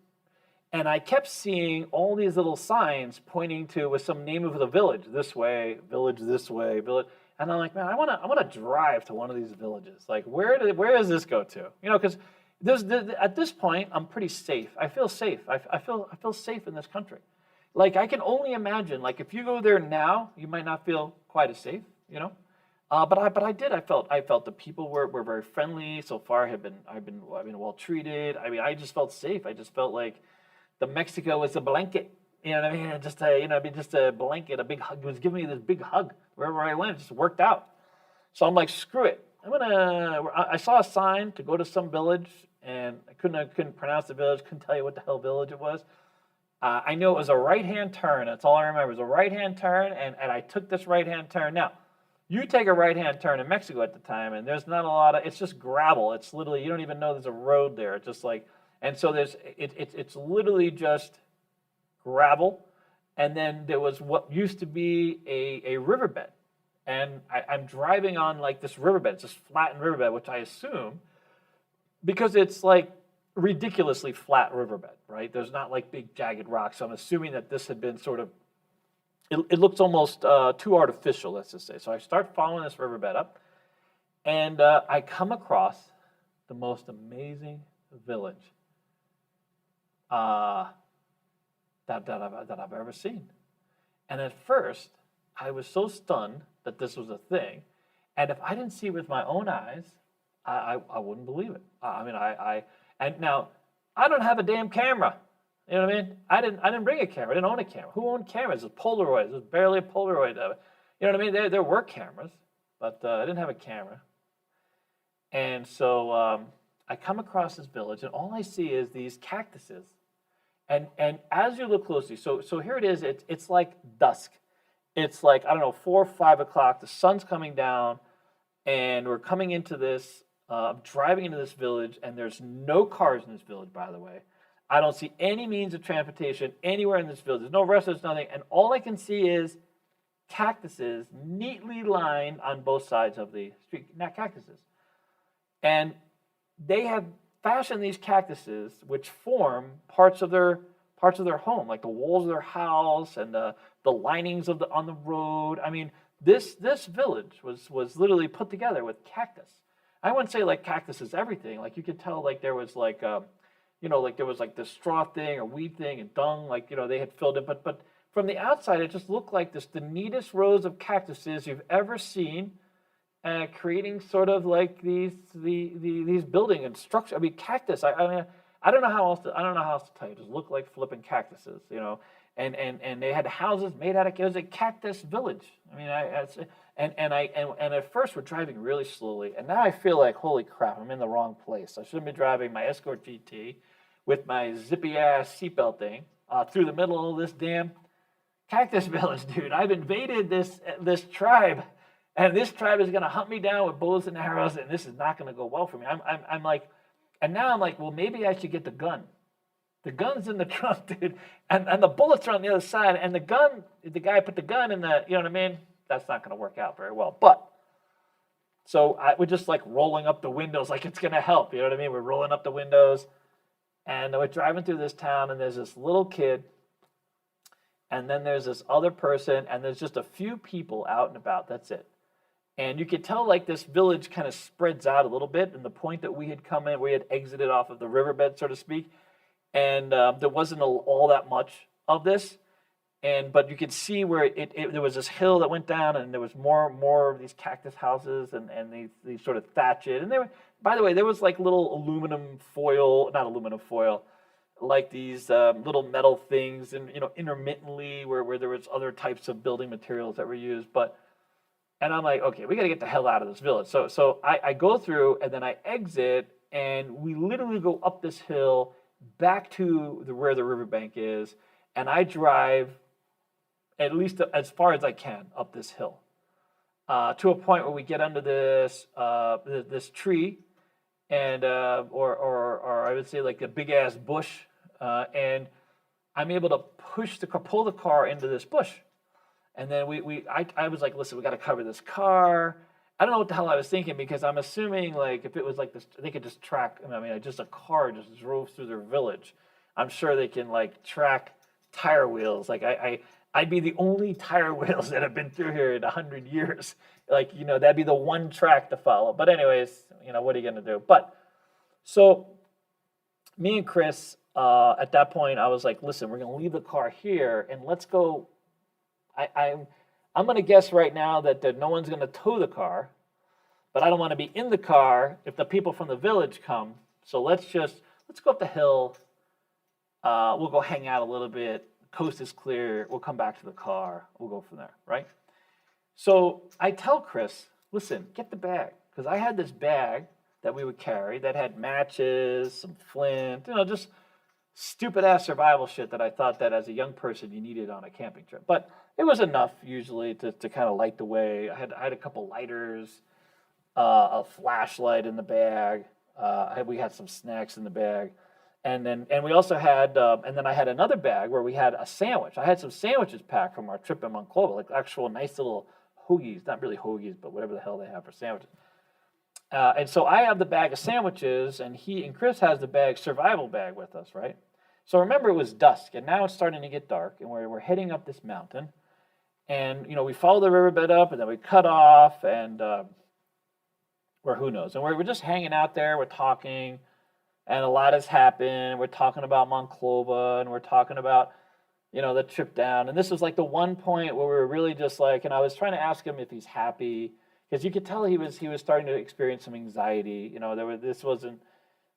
and I kept seeing all these little signs pointing to with some name of the village, this way, village, village. And I'm like, man, I want to drive to one of these villages. Where does this go to? Because at this point, I'm pretty safe. I feel safe. I feel safe in this country. I can only imagine. If you go there now, you might not feel quite as safe. But I did. I felt the people were very friendly. So far, I've been well treated. I mean, I just felt safe. I just felt like the Mexico was a blanket. You know what I mean? Just a blanket, a big hug. It was giving me this big hug wherever I went. It just worked out. So I'm like, screw it. I saw a sign to go to some village, and I couldn't pronounce the village. Couldn't tell you what the hell village it was. I knew it was a right-hand turn. That's all I remember. It was a right-hand turn, and I took this right-hand turn. Now, you take a right-hand turn in Mexico at the time, and there's not a lot of, it's just gravel. It's literally, you don't even know there's a road there. It's just and so it's literally just gravel, and then there was what used to be a riverbed. And I'm driving on this riverbed. It's this flattened riverbed, which I assume, because it's ridiculously flat riverbed, right? There's not like big jagged rocks. So I'm assuming that this had been sort of, it looks almost too artificial, let's just say. So I start following this riverbed up, and I come across the most amazing village that I've ever seen. And at first, I was so stunned that this was a thing. And if I didn't see it with my own eyes, I wouldn't believe it. And now, I don't have a damn camera. You know what I mean? I didn't bring a camera. I didn't own a camera. Who owned cameras? It was Polaroid. It was barely a Polaroid. You know what I mean? There were cameras, but I didn't have a camera. And so I come across this village, and all I see is these cactuses. And as you look closely, so here it is. It's like dusk. It's like, I don't know, 4 or 5 o'clock. The sun's coming down, and we're coming into this, driving into this village, and there's no cars in this village, by the way. I don't see any means of transportation anywhere in this village. There's no restaurants, nothing. And all I can see is cactuses neatly lined on both sides of the street. Not cactuses. And they have fashioned these cactuses, which form parts of their home, like the walls of their house and the linings on the road. I mean, this village was literally put together with cactus. I wouldn't say like cactus is everything. Like you could tell, like there was like like there was like this straw thing or weed thing and dung, like they had filled it. But from the outside, it just looked like the neatest rows of cactuses you've ever seen. Creating sort of like these building and structure. I mean, cactus. I mean, I don't know how else to tell you. It just looked like flipping cactuses, And they had houses made out of. It was a cactus village. I mean, and at first we're driving really slowly, and now I feel like, holy crap, I'm in the wrong place. I shouldn't be driving my Escort GT with my zippy ass seatbelt thing through the middle of this damn cactus village, dude. I've invaded this tribe. And this tribe is going to hunt me down with bows and arrows, and this is not going to go well for me. I'm like, and now I'm like, well, maybe I should get the gun. The gun's in the trunk, dude, and the bullets are on the other side. And the guy put the gun in the, you know what I mean? That's not going to work out very well. But so we're just like rolling up the windows, like it's going to help. You know what I mean? We're rolling up the windows, and we're driving through this town, and there's this little kid. And then there's this other person, and there's just a few people out and about. That's it. And you could tell like this village kind of spreads out a little bit. And the point that we had come in, we had exited off of the riverbed, so to speak. And there wasn't all that much of this. But you could see where there was this hill that went down, and there was more of these cactus houses and these sort of thatch it. And by the way, there was like little not aluminum foil, like these little metal things, and intermittently where there was other types of building materials that were used. And I'm like, okay, we got to get the hell out of this village. So I go through, and then I exit, and we literally go up this hill back to where the riverbank is, and I drive at least as far as I can up this hill to a point where we get under this tree, and or I would say like a big ass bush, and I'm able to pull the car into this bush. And then I was like, listen, we got to cover this car. I don't know what the hell I was thinking, because I'm assuming like if it was like this, they could just track. I mean, just a car just drove through their village. I'm sure they can like track tire wheels. Like I'd be the only tire wheels that have been through here in 100 years. Like that'd be the one track to follow. But anyways, what are you gonna do? But so me and Chris at that point, I was like, listen, we're gonna leave the car here and let's go. I'm going to guess right now that no one's going to tow the car, but I don't want to be in the car if the people from the village come. So let's go up the hill. We'll go hang out a little bit. Coast is clear. We'll come back to the car. We'll go from there, right? So I tell Chris, listen, get the bag, because I had this bag that we would carry that had matches, some flint, just stupid ass survival shit that I thought that as a young person you needed on a camping trip. But it was enough usually to kind of light the way. I had a couple lighters, a flashlight in the bag. We had some snacks in the bag, and we also had and then I had another bag where we had a sandwich. I had some sandwiches packed from our trip in Monclova, like actual nice little hoagies, not really hoagies, but whatever the hell they have for sandwiches. And so I have the bag of sandwiches, and he and Chris has the survival bag with us, right? So remember, it was dusk, and now it's starting to get dark, and we're heading up this mountain, and we follow the riverbed up, and then we cut off, and or who knows, and we're just hanging out there, we're talking, and a lot has happened. We're talking about Monclova, and we're talking about the trip down, and this was like the one point where we were really just like, and I was trying to ask him if he's happy. Because you could tell he was starting to experience some anxiety. This wasn't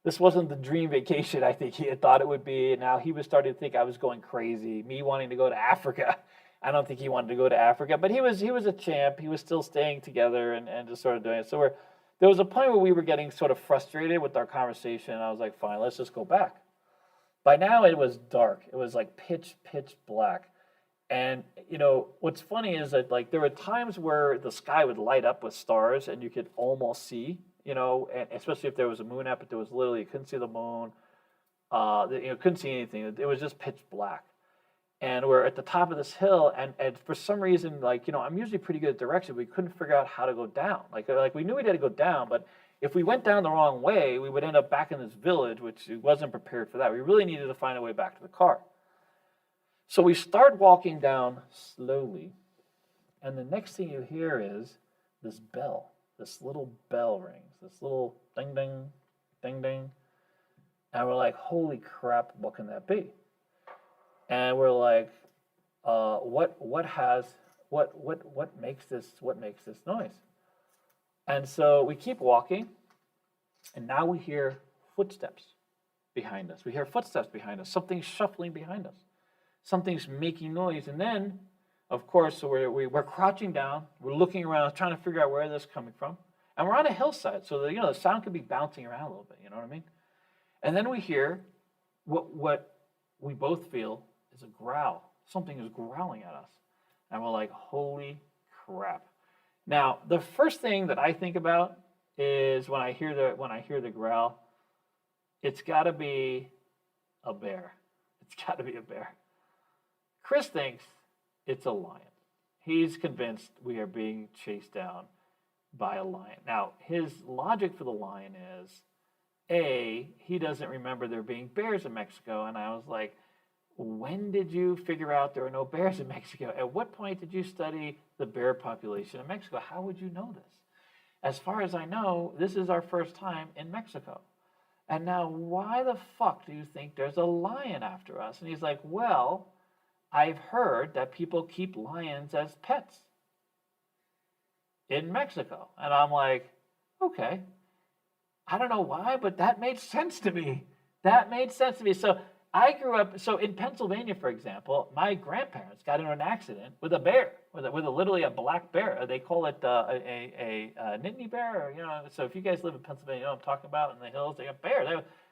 the dream vacation I think he had thought it would be. And now he was starting to think I was going crazy. Me wanting to go to Africa, I don't think he wanted to go to Africa. But he was a champ. He was still staying together and just sort of doing it. So there was a point where we were getting sort of frustrated with our conversation. And I was like, fine, let's just go back. By now it was dark. It was like pitch black. And, what's funny is that, like, there were times where the sky would light up with stars and you could almost see, and especially if there was a moon up, but there was literally, you couldn't see the moon, couldn't see anything. It was just pitch black. And we're at the top of this hill, and for some reason, like, I'm usually pretty good at direction. We couldn't figure out how to go down. Like we knew we had to go down, but if we went down the wrong way, we would end up back in this village, which wasn't prepared for that. We really needed to find a way back to the car. So we start walking down slowly, and the next thing you hear is this bell. This little bell rings, this little ding, ding, ding, ding. And we're like, holy crap, what can that be? And we're like, what makes this noise? And so we keep walking, and now we hear footsteps behind us. We hear footsteps behind us, something shuffling behind us. Something's making noise, and then, of course, so we're crouching down, we're looking around, trying to figure out where this is coming from, and we're on a hillside, so the sound could be bouncing around a little bit. You know what I mean? And then we hear what we both feel is a growl. Something is growling at us, and we're like, "Holy crap!" Now, the first thing that I think about is when I hear the growl, it's got to be a bear. It's got to be a bear. Chris thinks it's a lion. He's convinced we are being chased down by a lion. Now, his logic for the lion is, A, he doesn't remember there being bears in Mexico. And I was like, when did you figure out there are no bears in Mexico? At what point did you study the bear population in Mexico? How would you know this? As far as I know, this is our first time in Mexico. And now, why the fuck do you think there's a lion after us? And he's like, well, I've heard that people keep lions as pets in Mexico. And I'm like, okay. I don't know why, but that made sense to me. So I grew up, so in Pennsylvania, for example, my grandparents got into an accident with a bear, with literally a black bear. They call it a Nittany bear. So if you guys live in Pennsylvania, you know what I'm talking about, in the hills, they have bears.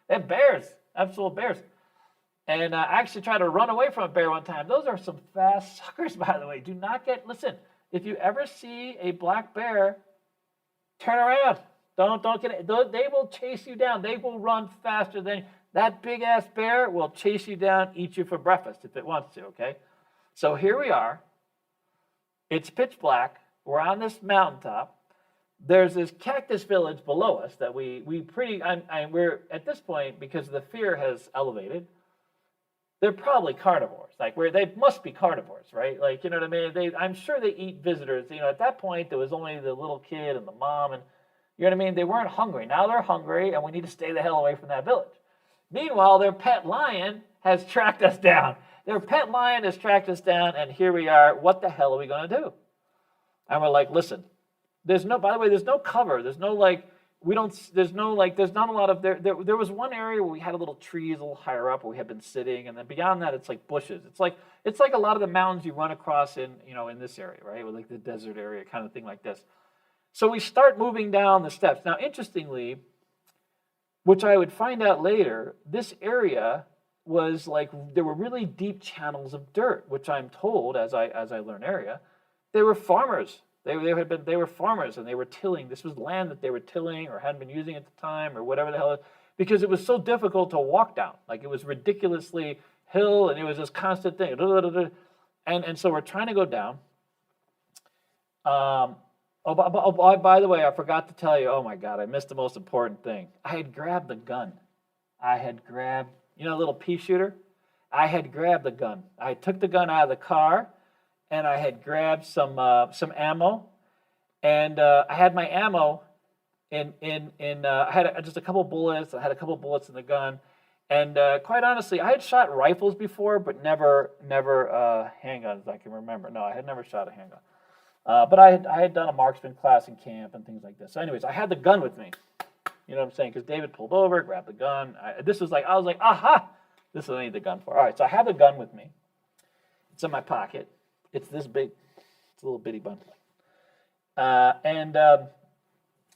They have bears, absolute bears. And I actually tried to run away from a bear one time. Those are some fast suckers, by the way. Listen, if you ever see a black bear, turn around. Don't get it. They will chase you down. They will run faster than that big ass bear will chase you down, eat you for breakfast if it wants to, okay? So here we are. It's pitch black. We're on this mountaintop. There's this cactus village below us that we're at this point, because the fear has elevated, they're probably carnivores. They must be carnivores, right? Like, you know what I mean? I'm sure they eat visitors. At that point, there was only the little kid and the mom, and you know what I mean? They weren't hungry. Now they're hungry, and we need to stay the hell away from that village. Meanwhile, their pet lion has tracked us down. And here we are. What the hell are we going to do? And we're like, listen, there's no cover. There's not a lot of, there was one area where we had a little trees a little higher up where we had been sitting, and then beyond that, it's like bushes. It's like a lot of the mountains you run across in this area, right? Or like the desert area kind of thing like this. So we start moving down the steps. Now, interestingly, which I would find out later, this area was like, there were really deep channels of dirt, which I'm told, as I learn area, they were farmers. They were farmers, and they were tilling. This was land that they were tilling or hadn't been using at the time or whatever the hell, because it was so difficult to walk down. Like, it was ridiculously hill, and it was this constant thing. And so we're trying to go down. By the way, I forgot to tell you. Oh my God, I missed the most important thing. I had grabbed the gun. I had grabbed, a little pea shooter. I had grabbed the gun. I took the gun out of the car, and I had grabbed some ammo, and I had my ammo I had just a couple bullets. I had a couple bullets in the gun, and quite honestly, I had shot rifles before, but never handguns. I can remember. No, I had never shot a handgun. But I had done a marksman class in camp and things like this. So, anyways, I had the gun with me. You know what I'm saying? Because David pulled over, grabbed the gun. I was like, aha, this is what I need the gun for. All right, so I have the gun with me. It's in my pocket. It's this big. It's a little bitty bun.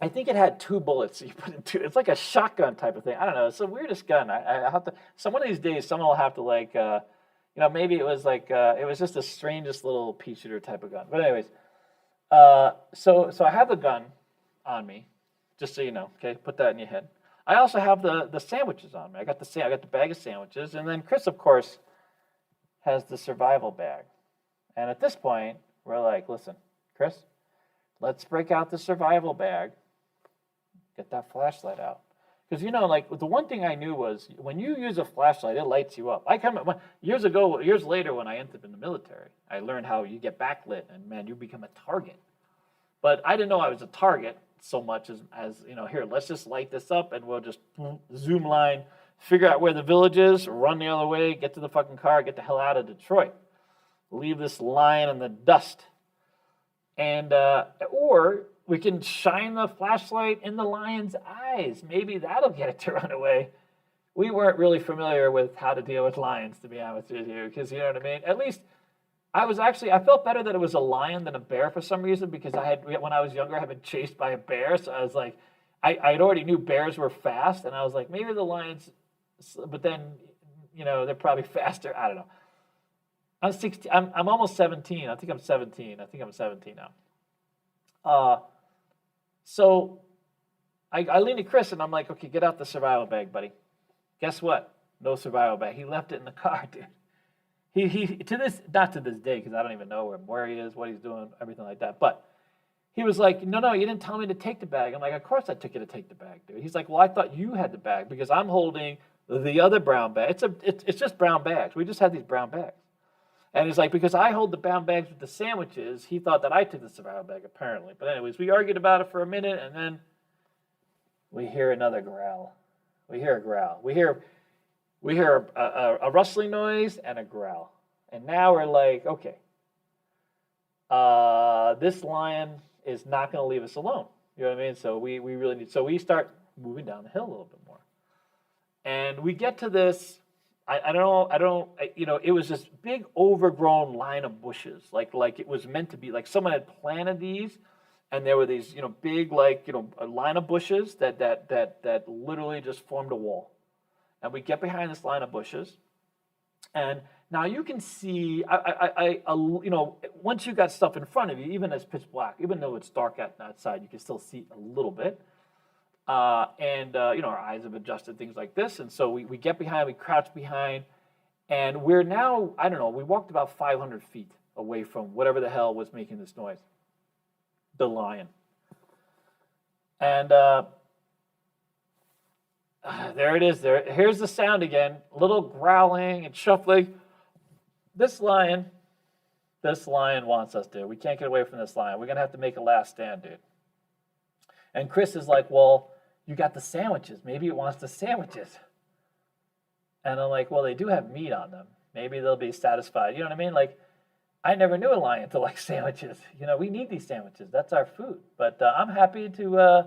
I think it had 2 bullets. So you put in 2. It's like a shotgun type of thing. I don't know. It's the weirdest gun. I have to. Some of these days, someone will have to maybe it was it was just the strangest little pea shooter type of gun. But anyways, so I have the gun on me, just so you know. Okay, put that in your head. I also have the sandwiches on me. I got the bag of sandwiches, and then Chris, of course, has the survival bag. And at this point, we're like, listen, Chris, let's break out the survival bag. Get that flashlight out. Because, the one thing I knew was when you use a flashlight, it lights you up. Years later when I entered in the military, I learned how you get backlit and, man, you become a target. But I didn't know I was a target so much as here, let's just light this up and we'll just zoom line, figure out where the village is, run the other way, get to the fucking car, get the hell out of Detroit. Leave this lion in the dust. And, or we can shine the flashlight in the lion's eyes. Maybe that'll get it to run away. We weren't really familiar with how to deal with lions, to be honest with you, because you know what I mean? At least I felt better that it was a lion than a bear for some reason, because when I was younger, I had been chased by a bear. So I was like, I already knew bears were fast, and I was like, maybe the lions, but then, they're probably faster. I don't know. I'm 16. I'm almost 17. I think I'm 17. I think I'm 17 now. So I lean to Chris and I'm like, okay, get out the survival bag, buddy. Guess what? No survival bag. He left it in the car, dude. He not to this day, because I don't even know where he is, what he's doing, everything like that. But he was like, no, you didn't tell me to take the bag. I'm like, of course I took you to take the bag, dude. He's like, well, I thought you had the bag because I'm holding the other brown bag. It's just brown bags. We just had these brown bags. And he's like, because I hold the brown bags with the sandwiches, he thought that I took the survival bag, apparently. But anyways, we argued about it for a minute, and then we hear another growl. We hear a growl. We hear a rustling noise and a growl. And now we're like, okay, this lion is not going to leave us alone. You know what I mean? So we really need. So we start moving down the hill a little bit more, and we get to this. It was this big overgrown line of bushes, like it was meant to be, like someone had planted these, and there were these, big, a line of bushes that literally just formed a wall. And we get behind this line of bushes, and now you can see, once you got stuff in front of you, even as pitch black, even though it's dark outside, you can still see a little bit. Our eyes have adjusted, things like this. And so we get behind, we crouch behind, and we're now, we walked about 500 feet away from whatever the hell was making this noise. The lion. And there it is. Here's the sound again. Little growling and shuffling. This lion wants us, dude. We can't get away from this lion. We're going to have to make a last stand, dude. And Chris is like, well, you got the sandwiches. Maybe it wants the sandwiches. And I'm like, well, they do have meat on them. Maybe they'll be satisfied. You know what I mean? Like, I never knew a lion to like sandwiches. We need these sandwiches. That's our food. But I'm happy to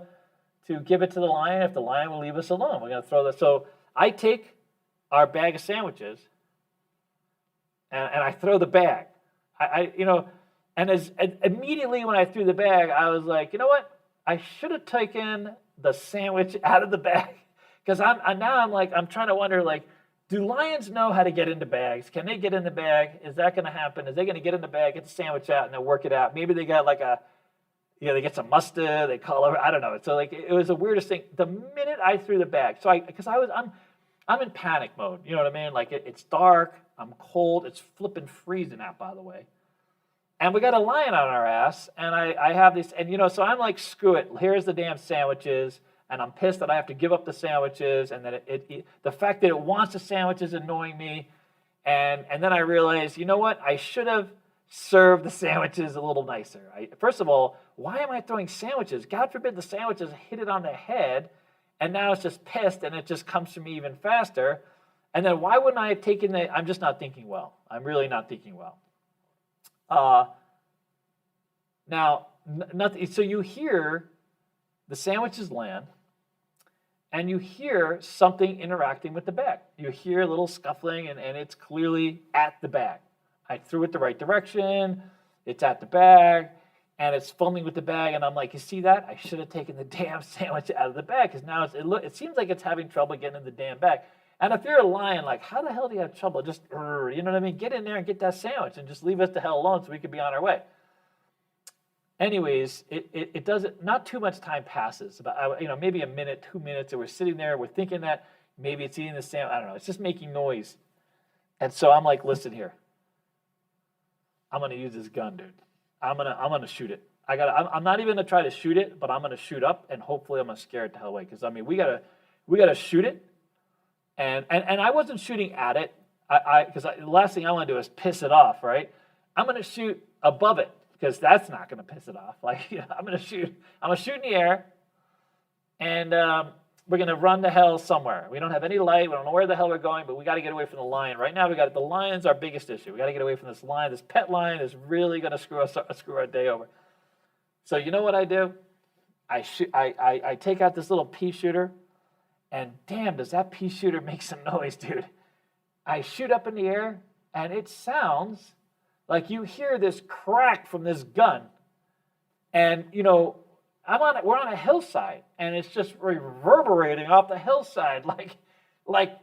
give it to the lion if the lion will leave us alone. We're going to throw this. So I take our bag of sandwiches and I throw the bag. Immediately when I threw the bag, I was like, you know what? I should have taken the sandwich out of the bag, because I'm trying to wonder, like, do lions know how to get into bags? Can they get in the bag? Is that going to happen? Is they going to get in the bag, get the sandwich out, and then work it out? Maybe they got they get some mustard, they call over. I don't know. So it was the weirdest thing. The minute I threw the bag, I'm in panic mode. You know what I mean? Like it's dark, I'm cold, it's flipping freezing out, by the way. And we got a lion on our ass, and I have this, and so I'm like, screw it, here's the damn sandwiches, and I'm pissed that I have to give up the sandwiches, and that the fact that it wants the sandwiches is annoying me, and then I realized, you know what, I should have served the sandwiches a little nicer. First of all, why am I throwing sandwiches? God forbid the sandwiches hit it on the head, and now it's just pissed, and it just comes to me even faster, and then why wouldn't I have taken I'm just not thinking well. I'm really not thinking well. Now, nothing. So you hear the sandwiches land, and you hear something interacting with the bag. You hear a little scuffling, and it's clearly at the bag. I threw it the right direction. It's at the bag, and it's fumbling with the bag. And I'm like, you see that? I should have taken the damn sandwich out of the bag, because now it seems like it's having trouble getting in the damn bag. And if you're a lion, like, how the hell do you have trouble? Just, you know what I mean? Get in there and get that sandwich and just leave us the hell alone so we can be on our way. Anyways, it doesn't, not too much time passes, about, maybe a minute, 2 minutes, and we're sitting there, we're thinking that maybe it's eating the sandwich, I don't know, it's just making noise. And so I'm like, listen here, I'm going to use this gun, dude. I'm gonna shoot it. I'm not even going to try to shoot it, but I'm going to shoot up, and hopefully I'm going to scare it the hell away, because, I mean, we gotta shoot it. And I wasn't shooting at it, because the last thing I want to do is piss it off, right? I'm going to shoot above it, because that's not going to piss it off. Like, I'm going to shoot in the air, and we're going to run to hell somewhere. We don't have any light. We don't know where the hell we're going, but we got to get away from the lion. Right now, the lion's our biggest issue. We got to get away from this lion. This pet lion is really going to screw our day over. So you know what I do? I take out this little pea shooter. And damn, does that pea shooter make some noise, dude. I shoot up in the air, and it sounds like you hear this crack from this gun. And, we're on a hillside, and it's just reverberating off the hillside like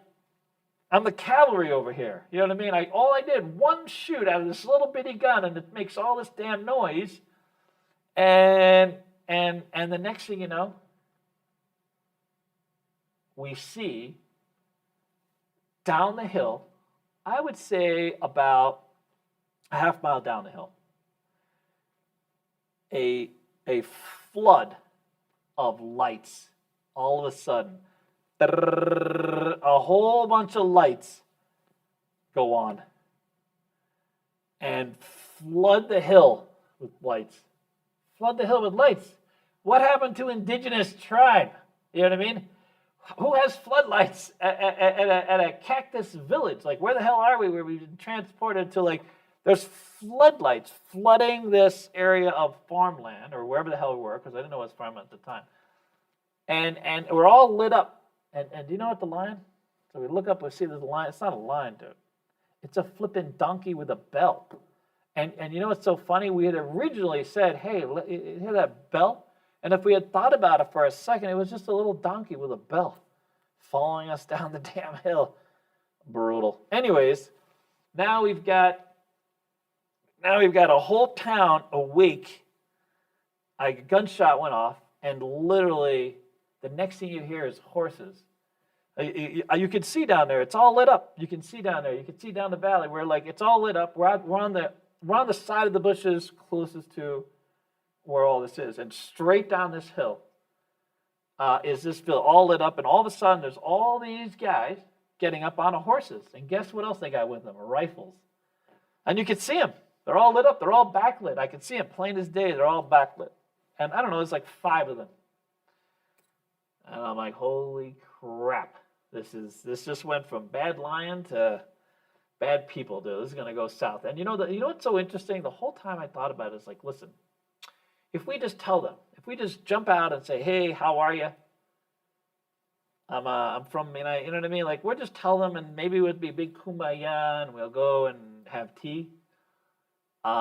I'm the cavalry over here. You know what I mean? All I did, one shoot out of this little bitty gun, and it makes all this damn noise. And the next thing you know, we see down the hill, I would say about a half mile down the hill, a flood of lights. All of a sudden, a whole bunch of lights go on and flood the hill with lights. Flood the hill with lights. What happened to indigenous tribe? You know what I mean? Who has floodlights at a cactus village? Like, where the hell are we? Where we've been transported to, like, there's floodlights flooding this area of farmland, or wherever the hell we were, because I didn't know it was farmland at the time. And we're all lit up. And do you know what the lion? So we look up, we see there's a lion. It's not a lion, dude. It's a flipping donkey with a bell. And you know what's so funny? We had originally said, hey, you hear that bell? And if we had thought about it for a second, it was just a little donkey with a bell following us down the damn hill. Brutal. Anyways, now we've got a whole town awake. A gunshot went off, and literally the next thing you hear is horses. You can see down there, it's all lit up. You can see down there, you can see down the valley where, like, it's all lit up. We're on the side of the bushes closest to where all this is, and straight down this hill is this field, all lit up, and all of a sudden there's all these guys getting up on horses, and guess what else they got with them? Rifles. And you can see them. They're all lit up. They're all backlit. I can see them plain as day. They're all backlit. And I don't know, there's like 5 of them. And I'm like, holy crap. This just went from bad lion to bad people, dude. This is going to go south. And you know what's so interesting? The whole time I thought about it is like, listen, if we just tell them, if we just jump out and say, hey, how are you? I'm from, you know what I mean? Like, we'll just tell them, and maybe it would be a big kumbaya, and we'll go and have tea. But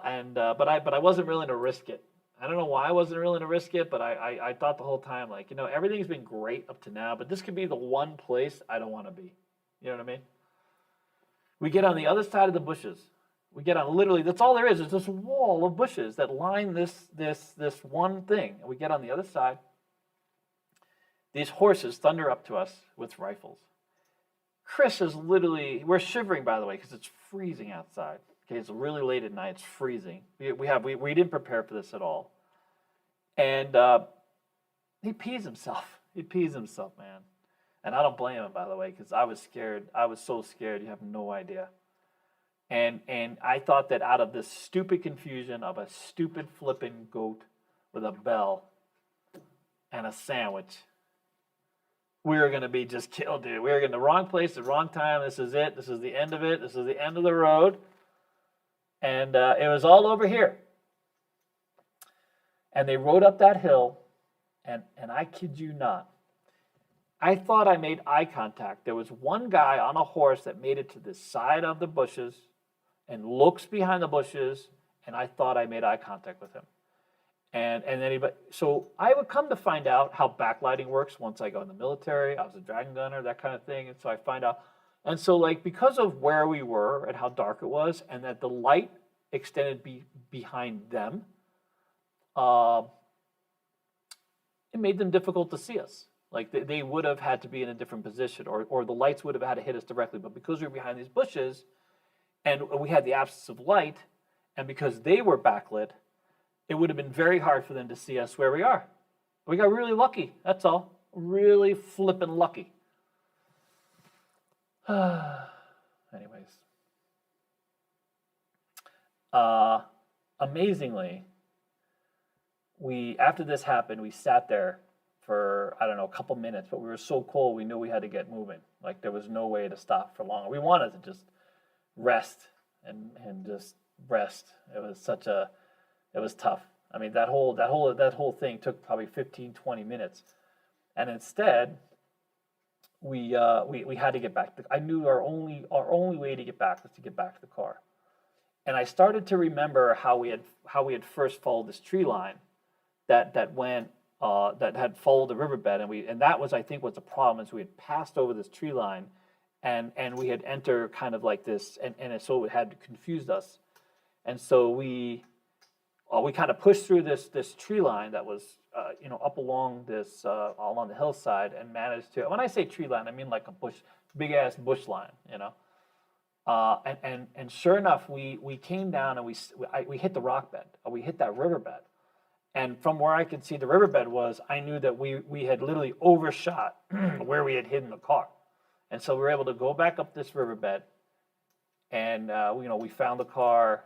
I wasn't willing to risk it. I don't know why I wasn't willing to risk it, but I thought the whole time, like, everything's been great up to now, but this could be the one place I don't want to be. You know what I mean? We get on the other side of the bushes. We get on, literally, that's all there is. There's this wall of bushes that line this one thing. And we get on the other side. These horses thunder up to us with rifles. Chris is literally, we're shivering, by the way, because it's freezing outside. Okay, it's really late at night. It's freezing. We didn't prepare for this at all. And he pees himself. He pees himself, man. And I don't blame him, by the way, because I was scared. I was so scared. You have no idea. And I thought that out of this stupid confusion of a stupid flipping goat with a bell and a sandwich, we were going to be just killed, dude. We were in the wrong place, the wrong time. This is it. This is the end of it. This is the end of the road. And it was all over here. And they rode up that hill, and I kid you not, I thought I made eye contact. There was one guy on a horse that made it to the side of the bushes and looks behind the bushes, and I thought I made eye contact with him. And then so I would come to find out how backlighting works once I got in the military. I was a dragon gunner, that kind of thing. And so I find out. And so like because of where we were and how dark it was, and that the light extended behind them, it made them difficult to see us. Like they would have had to be in a different position, or the lights would have had to hit us directly. But because we were behind these bushes, and we had the absence of light, and because they were backlit, it would have been very hard for them to see us where we are. We got really lucky, that's all. Really flippin' lucky. Anyways. Amazingly, after this happened, we sat there for, I don't know, a couple minutes, but we were so cold, we knew we had to get moving. Like, there was no way to stop for long. We wanted to just rest and just rest. It was tough. I mean, that whole thing took probably 15, 20 minutes. And instead, we had to get back. I knew our only way to get back was to get back to the car. And I started to remember how we had first followed this tree line that had followed the riverbed, and that was, I think, was the problem, is we had passed over this tree line, and we had entered kind of like this, and so it had confused us, and so we kind of pushed through this tree line that was up along along the hillside, and managed to. When I say tree line, I mean like a big ass bush line, and sure enough, we came down and we hit the rock bed, or we hit that riverbed. And from where I could see the riverbed was, I knew that we had literally overshot where we had hidden the car. And so we were able to go back up this riverbed, and we found the car,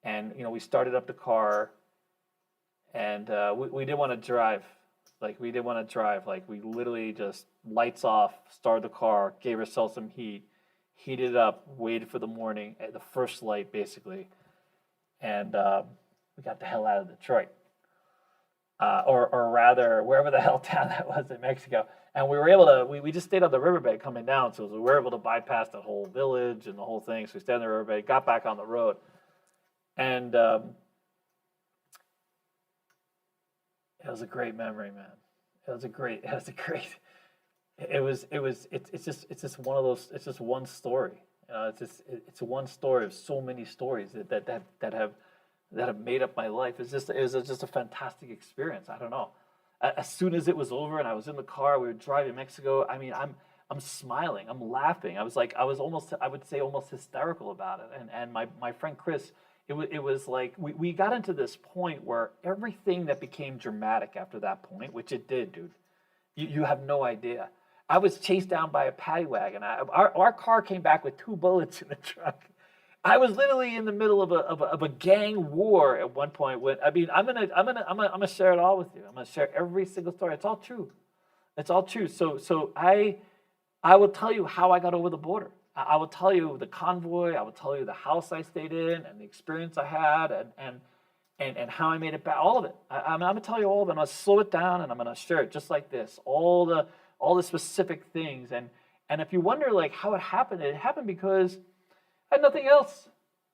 and we started up the car, and we didn't want to drive. Like, we didn't want to drive. Like, we literally just lights off, started the car, gave ourselves some heat, heated it up, waited for the morning at the first light, basically, and we got the hell out of Detroit, or rather, wherever the hell town that was in Mexico. And we were able to, we just stayed on the riverbed coming down, so we were able to bypass the whole village and the whole thing. So we stayed on the riverbed, got back on the road, and it was a great memory, man. It's just one of those. It's just one story. It's one story of so many stories that have made up my life. It was just a fantastic experience. I don't know. As soon as it was over and I was in the car, we were driving Mexico. I mean, I'm smiling, I'm laughing. I would say almost hysterical about it. And my friend Chris, it was like we got into this point where everything that became dramatic after that point, which it did, dude. You have no idea. I was chased down by a paddy wagon. Our car came back with 2 bullets in the trunk. I was literally in the middle of a gang war at one point. I'm gonna share it all with you. I'm gonna share every single story. It's all true. It's all true. So I will tell you how I got over the border. I will tell you the convoy. I will tell you the house I stayed in and the experience I had and how I made it back. All of it. I'm gonna tell you all of it. I'm gonna slow it down and I'm gonna share it just like this. All the specific things. And if you wonder like how it happened because I had nothing else.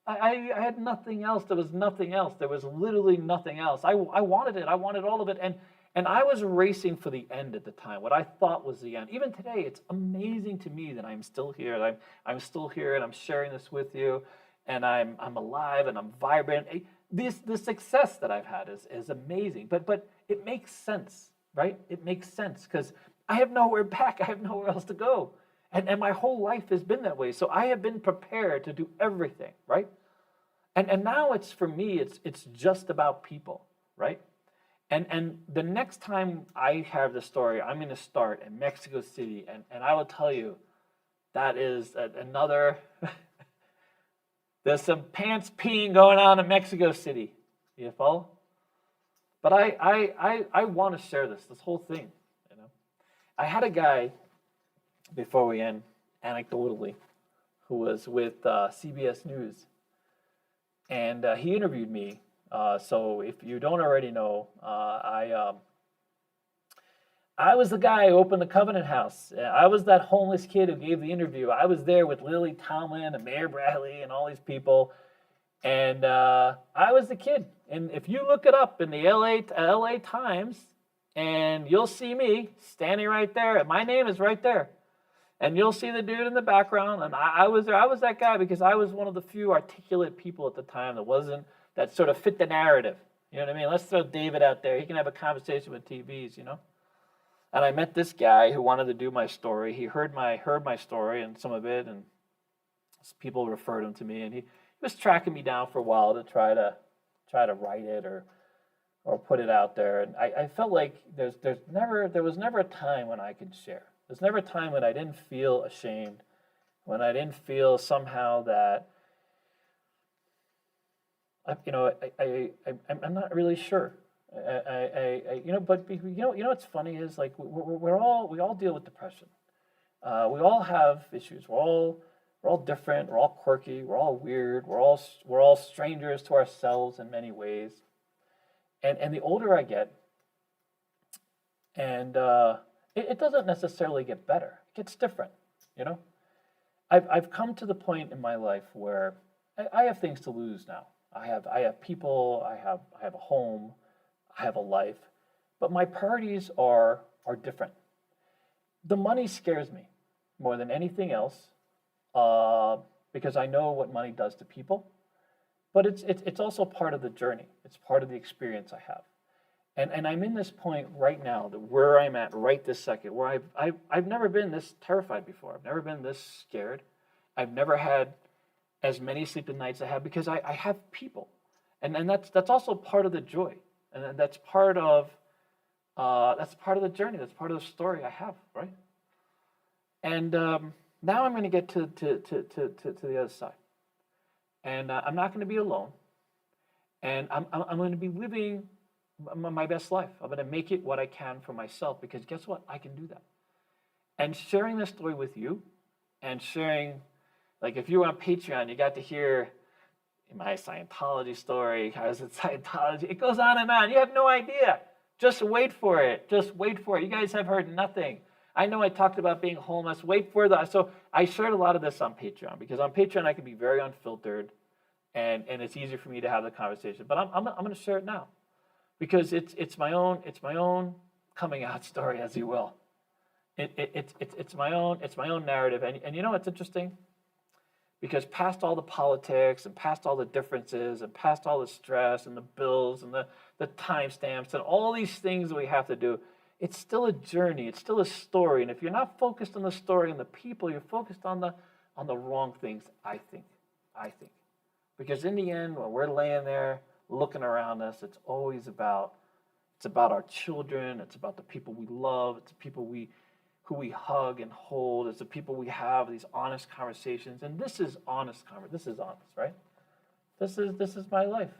I had nothing else. There was nothing else. There was literally nothing else. I wanted it. I wanted all of it. And I was racing for the end at the time, what I thought was the end. Even today, it's amazing to me that I'm still here. I'm still here and I'm sharing this with you. And I'm alive and I'm vibrant. The success that I've had is amazing. But it makes sense, right? It makes sense because I have nowhere back. I have nowhere else to go. And my whole life has been that way. So I have been prepared to do everything, right? And now it's for me, it's just about people, right? And the next time I have the story, I'm going to start in Mexico City, and I will tell you that is another. There's some pants peeing going on in Mexico City. You follow? But I want to share this whole thing. You know, I had a guy before we end, anecdotally, who was with CBS News, and he interviewed me. So if you don't already know, I was the guy who opened the Covenant House. I was that homeless kid who gave the interview. I was there with Lily Tomlin and Mayor Bradley and all these people. And I was the kid. And if you look it up in the LA Times, and you'll see me standing right there. My name is right there. And you'll see the dude in the background. And I was there. I was that guy because I was one of the few articulate people at the time that sort of fit the narrative. You know what I mean? Let's throw David out there. He can have a conversation with TVs, you know? And I met this guy who wanted to do my story. He heard my story and some of it, and people referred him to me. And he was tracking me down for a while to try to write it or put it out there. And I felt like there was never a time when I could share. There's never a time when I didn't feel ashamed, when I didn't feel somehow that I'm not really sure. But what's funny is like we all deal with depression. We all have issues. We're all different. We're all quirky. We're all weird. We're all strangers to ourselves in many ways. And the older I get, and it doesn't necessarily get better. It gets different. You know, I've come to the point in my life where I have things to lose now. I have people. I have a home. I have a life, but my priorities are different. The money scares me more than anything else because I know what money does to people, but it's also part of the journey. It's part of the experience I have, and I'm in this point right now, where I'm at right this second, where I've never been this terrified before. I've never been this scared. I've never had as many sleepless nights I have because I have people, and that's also part of the joy. And that's part of the journey. That's part of the story I have, right? And now I'm going to get to the other side, and I'm not going to be alone. And I'm going to be living my best life. I'm going to make it what I can for myself because guess what? I can do that. And sharing this story with you, and sharing, like if you were on Patreon, you got to hear my Scientology story. How is it Scientology? It goes on and on. You have no idea. Just wait for it. Just wait for it. You guys have heard nothing. I know I talked about being homeless. Wait for that. So I shared a lot of this on Patreon because on Patreon I can be very unfiltered, and it's easier for me to have the conversation. But I'm going to share it now because it's my own coming out story, as you will. It's my own narrative. And you know what's interesting? Because past all the politics and past all the differences and past all the stress and the bills and the timestamps and all these things that we have to do, it's still a journey. It's still a story. And if you're not focused on the story and the people, you're focused on the wrong things, I think. Because in the end, when we're laying there looking around us, it's about our children. It's about the people we love. It's the people who we hug and hold. It's the people we have these honest conversations. And this is honest conversation. This is honest, right? This is my life.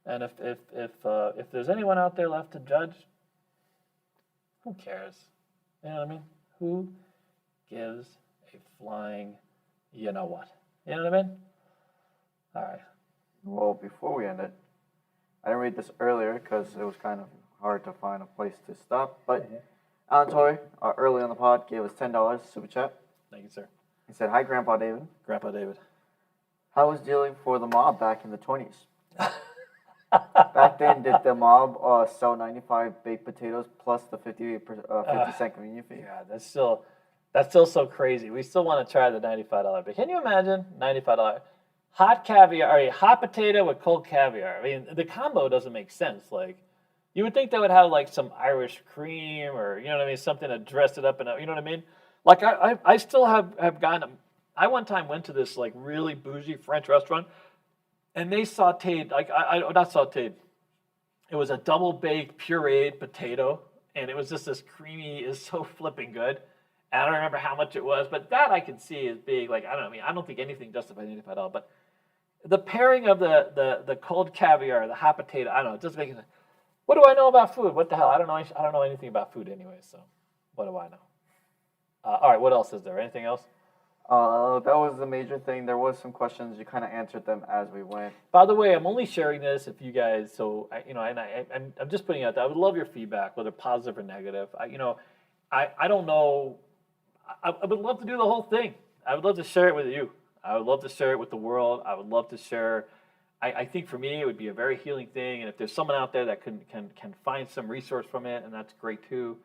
And if there's anyone out there left to judge, who cares? You know what I mean? Who gives a flying you know what? You know what I mean? All right. Well, before we end it, I didn't read this earlier because it was kind of hard to find a place to stop, but Alan Toy, early on the pod, gave us $10 super chat. Thank you, sir. He said, "Hi, Grandpa David. Grandpa David. How was dealing for the mob back in the 20s? Back then, did the mob sell 95 baked potatoes plus the 50-cent convenience fee?" Yeah, that's still so crazy. We still want to try the $95. But can you imagine $95 hot caviar, or hot potato with cold caviar? I mean, the combo doesn't make sense. Like, you would think they would have like some Irish cream, or you know what I mean, something to dress it up in. You know what I mean? Like I still have gotten. I one time went to this like really bougie French restaurant, and they sautéed like I not sautéed. It was a double baked pureed potato, and it was just this creamy. Is so flipping good. And I don't remember how much it was, but that I can see as being like I don't know. I mean, I don't think anything justifies anything at all. But the pairing of the cold caviar, the hot potato, I don't know. It doesn't make it. What do I know about food? What the hell? I don't know. I don't know anything about food anyway. So, what do I know? All right. What else is there? Anything else? That was the major thing. There was some questions. You kind of answered them as we went. By the way, I'm only sharing this if you guys. So, I'm just putting it out there. I would love your feedback, whether positive or negative. I don't know. I would love to do the whole thing. I would love to share it with you. I would love to share it with the world. I would love to share. I think for me, it would be a very healing thing. And if there's someone out there that can find some resource from it, and that's great too.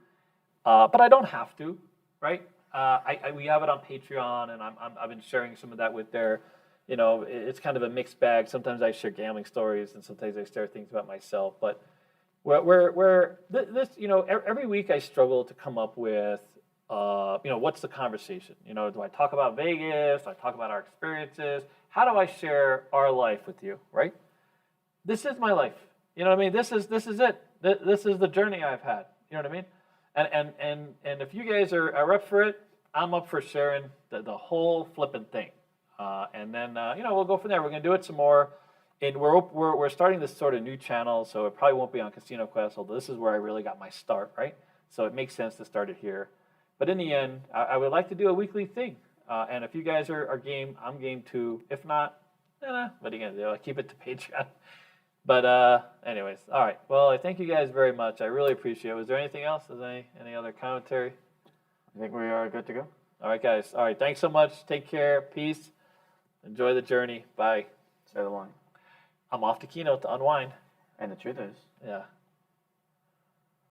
But I don't have to, right? We have it on Patreon, and I've been sharing some of that with their. It's kind of a mixed bag. Sometimes I share gambling stories, and sometimes I share things about myself. But every week I struggle to come up with. What's the conversation? Do I talk about Vegas? Do I talk about our experiences? How do I share our life with you, right? This is my life. You know what I mean? This is it. This is the journey I've had. You know what I mean? And if you guys are up for it, I'm up for sharing the whole flipping thing. And then we'll go from there. We're gonna do it some more. And we're starting this sort of new channel, so it probably won't be on Casino Quest, although this is where I really got my start, right? So it makes sense to start it here. But in the end, I would like to do a weekly thing. And if you guys are game, I'm game too. If not, what are you going to do? I'll keep it to Patreon. But anyways, all right. Well, I thank you guys very much. I really appreciate it. Was there anything else? Is there any other commentary? I think we are good to go. All right, guys. All right. Thanks so much. Take care. Peace. Enjoy the journey. Bye. Say the line. I'm off to Keynote to unwind. And the truth is. Yeah.